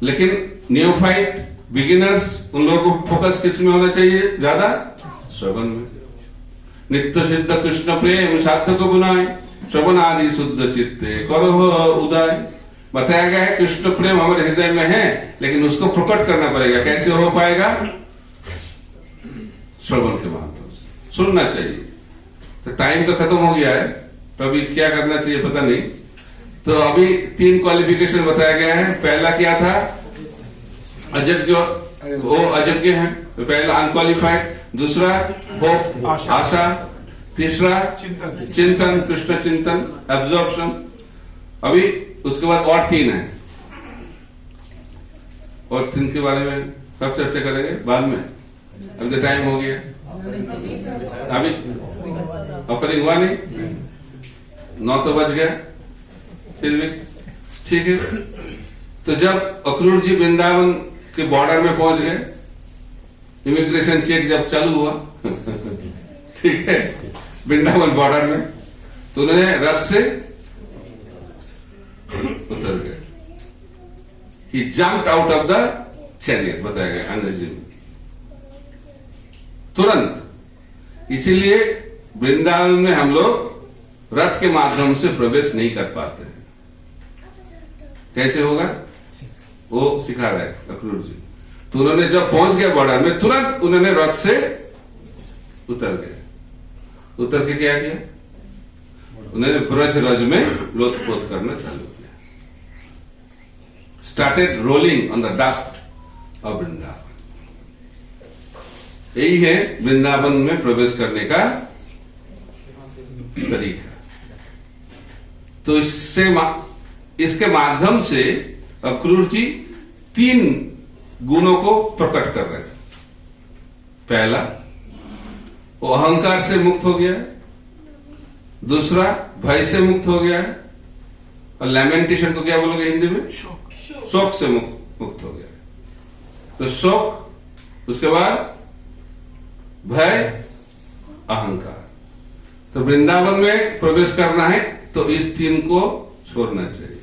[SPEAKER 1] लेकिन नियोफाइट बिगिनर्स उन लोगों को फोकस किस में होना चाहिए? ज्यादा श्रवण में। नित्य सिद्ध कृष्ण प्रेम साधक बुनाए, श्रवण आदि शुद्ध चित्ते करो उदय। बताया गया है कृष्ण प्रेम हमारे हृदय में है, लेकिन उसको प्रकट करना पड़ेगा। कैसे हो पाएगा? श्रवण के माध्यम से सुनना चाहिए। तो टाइम तो खत्म हो गया है, तो अभी क्या करना चाहिए पता नहीं। तो अभी 3 क्वालिफिकेशन बताया गया है। पहला क्या था? अयोग्य, वो अयोग्य है। तो पहला अनक्वालिफाइड, दूसरा होप आशा, तीसरा चिंतन कृष्ण चिंतन एब्जॉर्प्शन। अभी उसके बाद और 3 है, और 3 के बारे में कब चर्चा करेंगे? बाद में। अभी तो टाइम हो गया, अभी ओपनिंग हुआ नहीं, 9 तो बज गया फिर भी ठीक है। तो जब अक्रूर जी वृंदावन के बॉर्डर में पहुंच गए, इमिग्रेशन चेक जब चालू हुआ ठीक है, वृंदावन बॉर्डर में, तो उन्होंने रथ से उतर गए। He jumped out of the chariot, बताया गया अंग्रेजी में, तुरंत। इसीलिए वृंदावन में हम लोग रथ के माध्यम से प्रवेश नहीं कर पाते हैं। कैसे होगा वो सिखा रहा है अक्रूर जी। तो उन्होंने जब पहुंच गया बॉर्डर में, तुरंत उन्होंने रथ से उतर गए। उतर के क्या किया? उन्होंने ब्रज रज में लोटपोत करना चालू किया। Started rolling on the dust of Vrindavan. यही है वृंदावन में प्रवेश करने का तरीका। तो इसके माध्यम से अक्रूर जी 3 गुणों को प्रकट कर रहे हैं। पहला, वो अहंकार से मुक्त हो गया है। दूसरा, भय से मुक्त हो गया है। और लैमेंटेशन को क्या बोलोगे हिंदी में? शोक से मुक्त हो गया है। तो शोक, उसके बाद भय, अहंकार। तो वृंदावन में प्रवेश करना है तो इस 3 को छोड़ना चाहिए।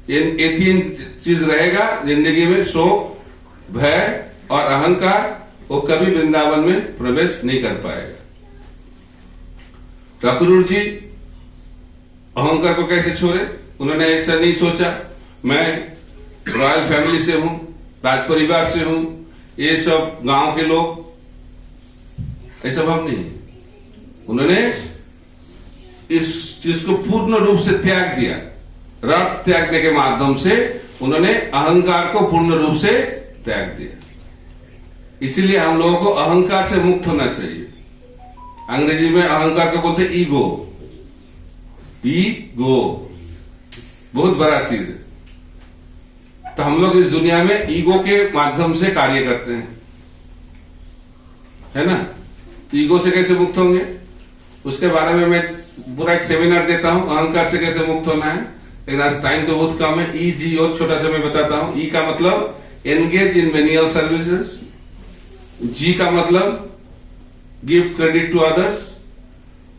[SPEAKER 1] ये 3 चीज रहेगा जिंदगी में, शोक, भय और अहंकार, वो कभी वृंदावन में प्रवेश नहीं कर पाएगा। तो अक्रूर जी अहंकार को कैसे छोड़े? उन्होंने ऐसा नहीं सोचा मैं रॉयल फैमिली से हूं, राज परिवार से हूं, ये सब गांव के लोग, ऐसा भाव नहीं। उन्होंने इस चीज को पूर्ण रूप से त्याग दिया। रथ त्यागने के माध्यम से उन्होंने अहंकार को पूर्ण रूप से त्याग दिया। इसीलिए हम लोगों को अहंकार से मुक्त होना चाहिए। अंग्रेजी में अहंकार को बोलते ईगो। ईगो बहुत बड़ा चीज है। तो हम लोग इस दुनिया में ईगो के माध्यम से कार्य करते हैं, है ना? ईगो से कैसे मुक्त होंगे उसके बारे में मैं पूरा एक सेमिनार देता हूं, अहंकार से कैसे मुक्त होना है। लेकिन आज टाइम तो बहुत कम है। ई जी और छोटा सा मैं बताता हूं। ई का मतलब एंगेज इन मेनियल सर्विसेज। जी का मतलब गिव क्रेडिट टू अदर्स,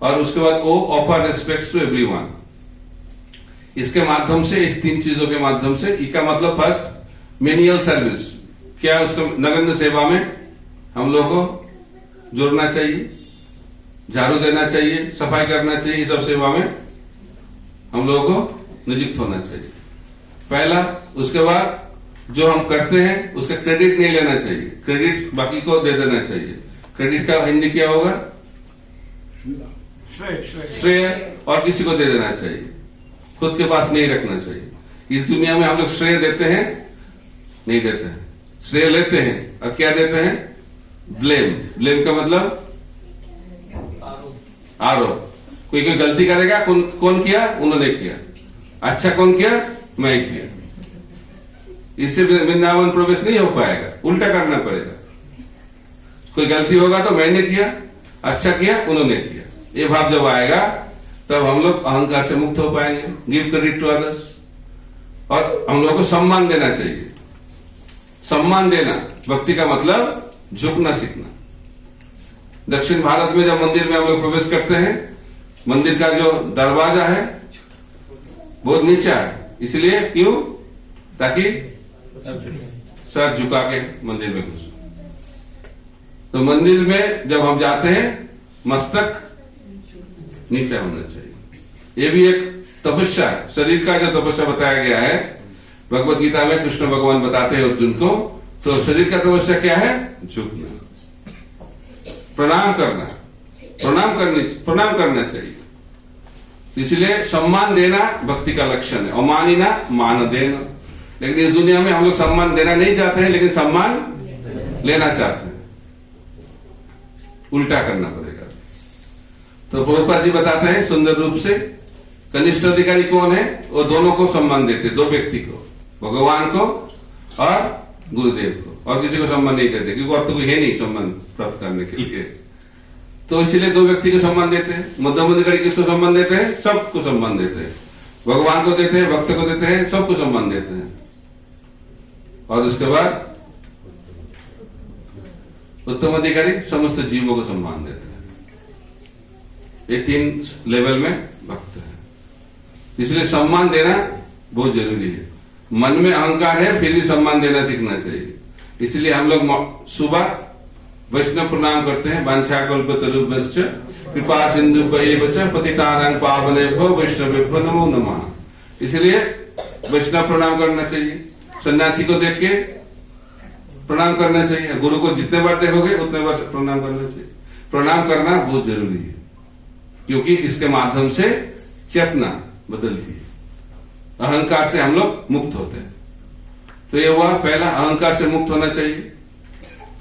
[SPEAKER 1] और उसके बाद ओ ऑफर रिस्पेक्ट टू एवरीवन। इसके माध्यम से, इस 3 चीजों के माध्यम से, ई का मतलब फर्स्ट मेनियल सर्विस, क्या है उसका? नगण्य सेवा में हम लोगों को जुड़ना चाहिए, झाड़ू देना चाहिए, सफाई करना चाहिए, सब सेवा में हम लोगों को नियुक्त होना चाहिए। पहला। उसके बाद जो हम करते हैं उसका क्रेडिट नहीं लेना चाहिए, क्रेडिट बाकी को दे देना चाहिए। क्रेडिट का हिंदी क्या होगा? श्रेय। और किसी को दे देना चाहिए, खुद के पास नहीं रखना चाहिए। इस दुनिया में हम लोग श्रेय देते हैं? नहीं देते हैं। श्रेय लेते हैं और क्या देते हैं? ब्लेम। ब्लेम का मतलब आरोप। कोई गलती करेगा, कौन किया? उन्होंने किया। अच्छा कौन किया? मैं किया। इससे वृंदावन प्रवेश नहीं हो पाएगा, उल्टा करना पड़ेगा। कोई गलती होगा तो मैंने किया, अच्छा किया उन्होंने किया, ये भाव जब आएगा तब हम लोग अहंकार से मुक्त हो पाएंगे। Give credit to others. और हम लोग को सम्मान देना चाहिए। सम्मान देना, भक्ति का मतलब झुकना सीखना। दक्षिण भारत में जब मंदिर में हम लोग प्रवेश करते हैं, मंदिर का जो दरवाजा है बहुत नीचा है, इसलिए क्यों? ताकि सर झुका के मंदिर में घुस। तो मंदिर में जब हम जाते हैं मस्तक नीचा होना चाहिए। ये भी एक तपस्या है, शरीर का जो तपस्या बताया गया है भगवत गीता में, कृष्ण भगवान बताते हैं अर्जुन को। तो शरीर का तपस्या क्या है? झुकना, प्रणाम करना, प्रणाम करना चाहिए। इसलिए सम्मान देना भक्ति का लक्षण है। अमानिना मान देना। लेकिन इस दुनिया में हम लोग सम्मान देना नहीं चाहते हैं, लेकिन सम्मान लेना चाहते हैं। उल्टा करना पड़ेगा। तो प्रभुपाद जी बताते हैं सुंदर रूप से, कनिष्ठ अधिकारी कौन है? वो दोनों को सम्मान देते, दो व्यक्ति को, भगवान को और गुरुदेव को, और किसी को सम्मान नहीं देते, क्योंकि और तो कोई है नहीं सम्मान प्राप्त करने के लिए। तो इसलिए दो व्यक्ति को सम्मान देते हैं। मध्यम अधिकारी किसको सम्मान देते हैं? सबको सम्मान देते हैं। भगवान को देते हैं, भक्त को देते हैं, सबको सम्मान देते हैं। और उसके बाद उत्तम अधिकारी समस्त जीवों को सम्मान देते हैं। ये 3 लेवल में भक्त है। इसलिए सम्मान देना बहुत जरूरी है। मन में अहंकार है फिर भी सम्मान देना सीखना चाहिए। इसलिए हम लोग सुबह वैष्णव प्रणाम करते हैं। वांछाकल्पतरुभ्यश्च कृपा सिंधुभ्यैव च पतितानां पावनेभ्यो वैष्णवेभ्यो नमो नमः। इसलिए वैष्णव प्रणाम करना चाहिए। सन्यासी को देख के प्रणाम करना चाहिए। गुरु को जितने बार देखोगे उतने बार प्रणाम करना चाहिए। प्रणाम करना बहुत जरूरी है, क्योंकि इसके माध्यम से चेतना बदलती है। अहंकार से हम लोग मुक्त होते हैं। तो ये हुआ पहला, अहंकार से मुक्त होना चाहिए।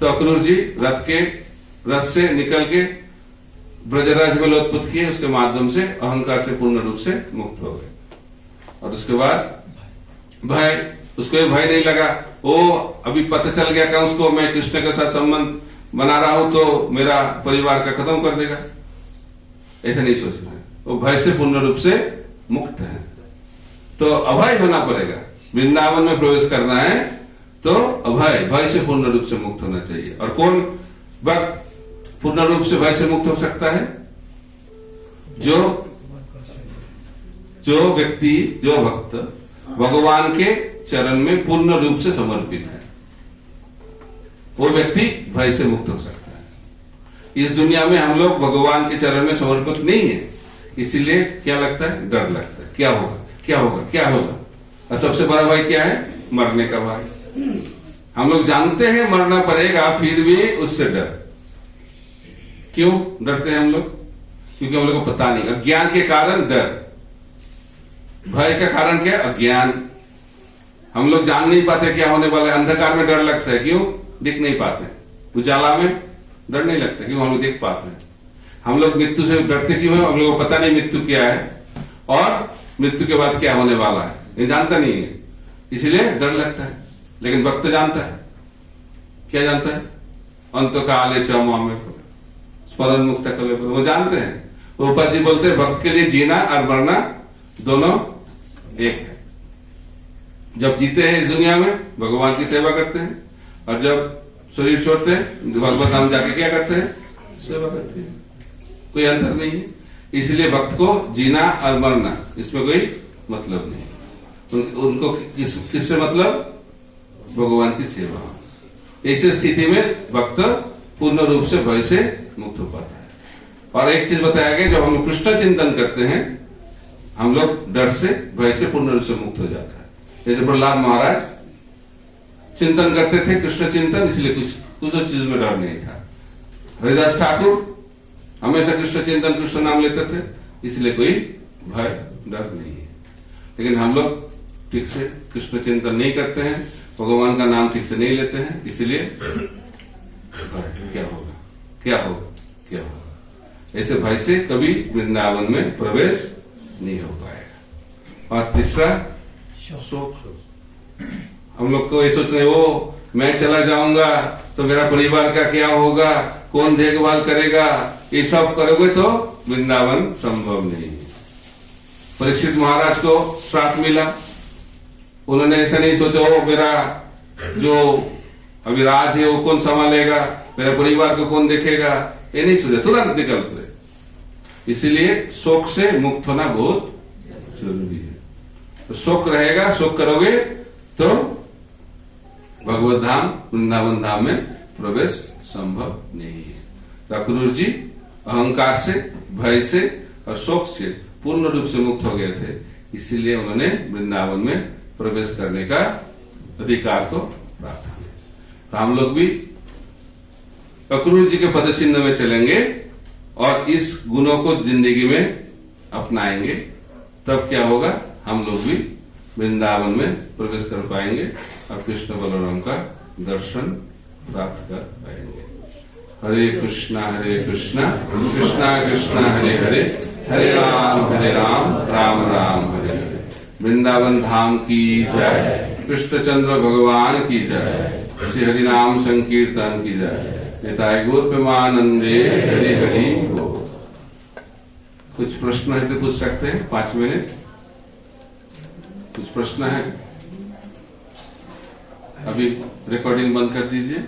[SPEAKER 1] तो अक्रूर जी रथ से निकल के ब्रजराज में लोटपुट किए, उसके माध्यम से अहंकार से पूर्ण रूप से मुक्त हो गए। और उसके बाद भय, उसको ये भय नहीं लगा, ओ अभी पता चल गया कि उसको मैं कृष्ण के साथ संबंध बना रहा हूं तो मेरा परिवार का खत्म कर देगा, ऐसा नहीं सोच रहा है। वो भय से पूर्ण रूप से मुक्त है। तो अभय होना पड़ेगा। वृंदावन में प्रवेश करना है तो भय से पूर्ण रूप से मुक्त होना चाहिए। और कौन भक्त पूर्ण रूप से भय से मुक्त हो सकता है? जो व्यक्ति, जो भक्त भगवान के चरण में पूर्ण रूप से समर्पित है, वो व्यक्ति भय से मुक्त हो सकता है। इस दुनिया में हम लोग भगवान के चरण में समर्पित नहीं है, इसीलिए क्या लगता है? डर लगता है। क्या होगा, क्या होगा, क्या होगा? और सबसे बड़ा भय क्या है? मरने का भय। हम लोग जानते हैं मरना पड़ेगा, फिर भी उससे डर। क्यों डरते हैं हम लोग? क्योंकि हम लोग को पता नहीं। अज्ञान के कारण डर। भय का कारण क्या? अज्ञान। हम लोग जान नहीं पाते क्या होने वाला है। अंधकार में डर लगता है, क्यों? दिख नहीं पाते। उजाला में डर नहीं लगता, क्यों? हम लोग देख पाते हैं। हम लोग मृत्यु से डरते क्यों है? हम लोग को पता नहीं मृत्यु क्या है और मृत्यु के बाद क्या होने वाला है, ये जानता नहीं है, इसलिए डर लगता है। लेकिन भक्त जानता है। क्या जानता है? अंत काले च मामे स्मरण मुक्त कले, वो जानते हैं। ऊपर जी बोलते हैं भक्त के लिए जीना और मरना दोनों एक है। जब जीते हैं इस दुनिया में भगवान की सेवा करते हैं, और जब शरीर छोड़ते हैं भगवत धाम जाके क्या करते हैं? सेवा करते हैं। कोई अंतर नहीं है। इसलिए भक्त को जीना और मरना इसमें कोई मतलब नहीं। उनको किससे मतलब? भगवान की सेवा। ऐसी स्थिति में भक्त पूर्ण रूप से भय से मुक्त हो पाता है। और एक चीज बताया गया, जब हम लोग कृष्ण चिंतन करते हैं हम लोग डर से, भय से पूर्ण रूप से मुक्त हो जाता है। जैसे प्रहलाद महाराज चिंतन करते थे, कृष्ण चिंतन, इसलिए कुछ चीज में डर नहीं था। हरिदास ठाकुर हमेशा कृष्ण चिंतन, कृष्ण नाम लेते थे, इसलिए कोई भय डर नहीं है। लेकिन हम लोग ठीक से कृष्ण चिंतन नहीं करते हैं, भगवान का नाम ठीक से नहीं लेते हैं, इसलिए क्या होगा, क्या होगा, क्या होगा। ऐसे भय से कभी वृंदावन में प्रवेश नहीं हो पाएगा। और तीसरा शोक। हम लोग को ये सोच रहे हो मैं चला जाऊंगा तो मेरा परिवार का क्या होगा, कौन देखभाल करेगा, ये सब करोगे तो वृंदावन संभव नहीं है। परीक्षित महाराज को श्राप मिला, उन्होंने ऐसा नहीं सोचा हो मेरा जो अभी राज है वो कौन संभालेगा, मेरे परिवार को कौन देखेगा, ये नहीं सोचा, तुरंत निकल पड़े। इसीलिए शोक से मुक्त होना बहुत जरूरी है। तो शोक रहेगा, शोक करोगे तो भगवत धाम वृंदावन धाम में प्रवेश संभव नहीं है। तो अक्रूर जी अहंकार से, भय से और शोक से पूर्ण रूप से मुक्त हो गए थे, इसीलिए उन्होंने वृंदावन में प्रवेश करने का अधिकार को प्राप्त किया। हम लोग भी अक्रूर जी के पद चिन्ह में चलेंगे और इस गुणों को जिंदगी में अपनाएंगे, तब क्या होगा, हम लोग भी वृंदावन में प्रवेश कर पाएंगे और कृष्ण बलराम का दर्शन प्राप्त कर पाएंगे। हरे कृष्णा कृष्णा कृष्णा हरे हरे, हरे राम राम राम हरे हरे। वृंदावन धाम की जय, कृष्णचंद्र भगवान की जय, श्री हरिनाम संकीर्तन की जय। निताय गौर प्रेमानंदे हरि हरि बोल। कुछ प्रश्न है तो पूछ सकते हैं, 5 मिनट। कुछ प्रश्न है? अभी रिकॉर्डिंग बंद कर दीजिए।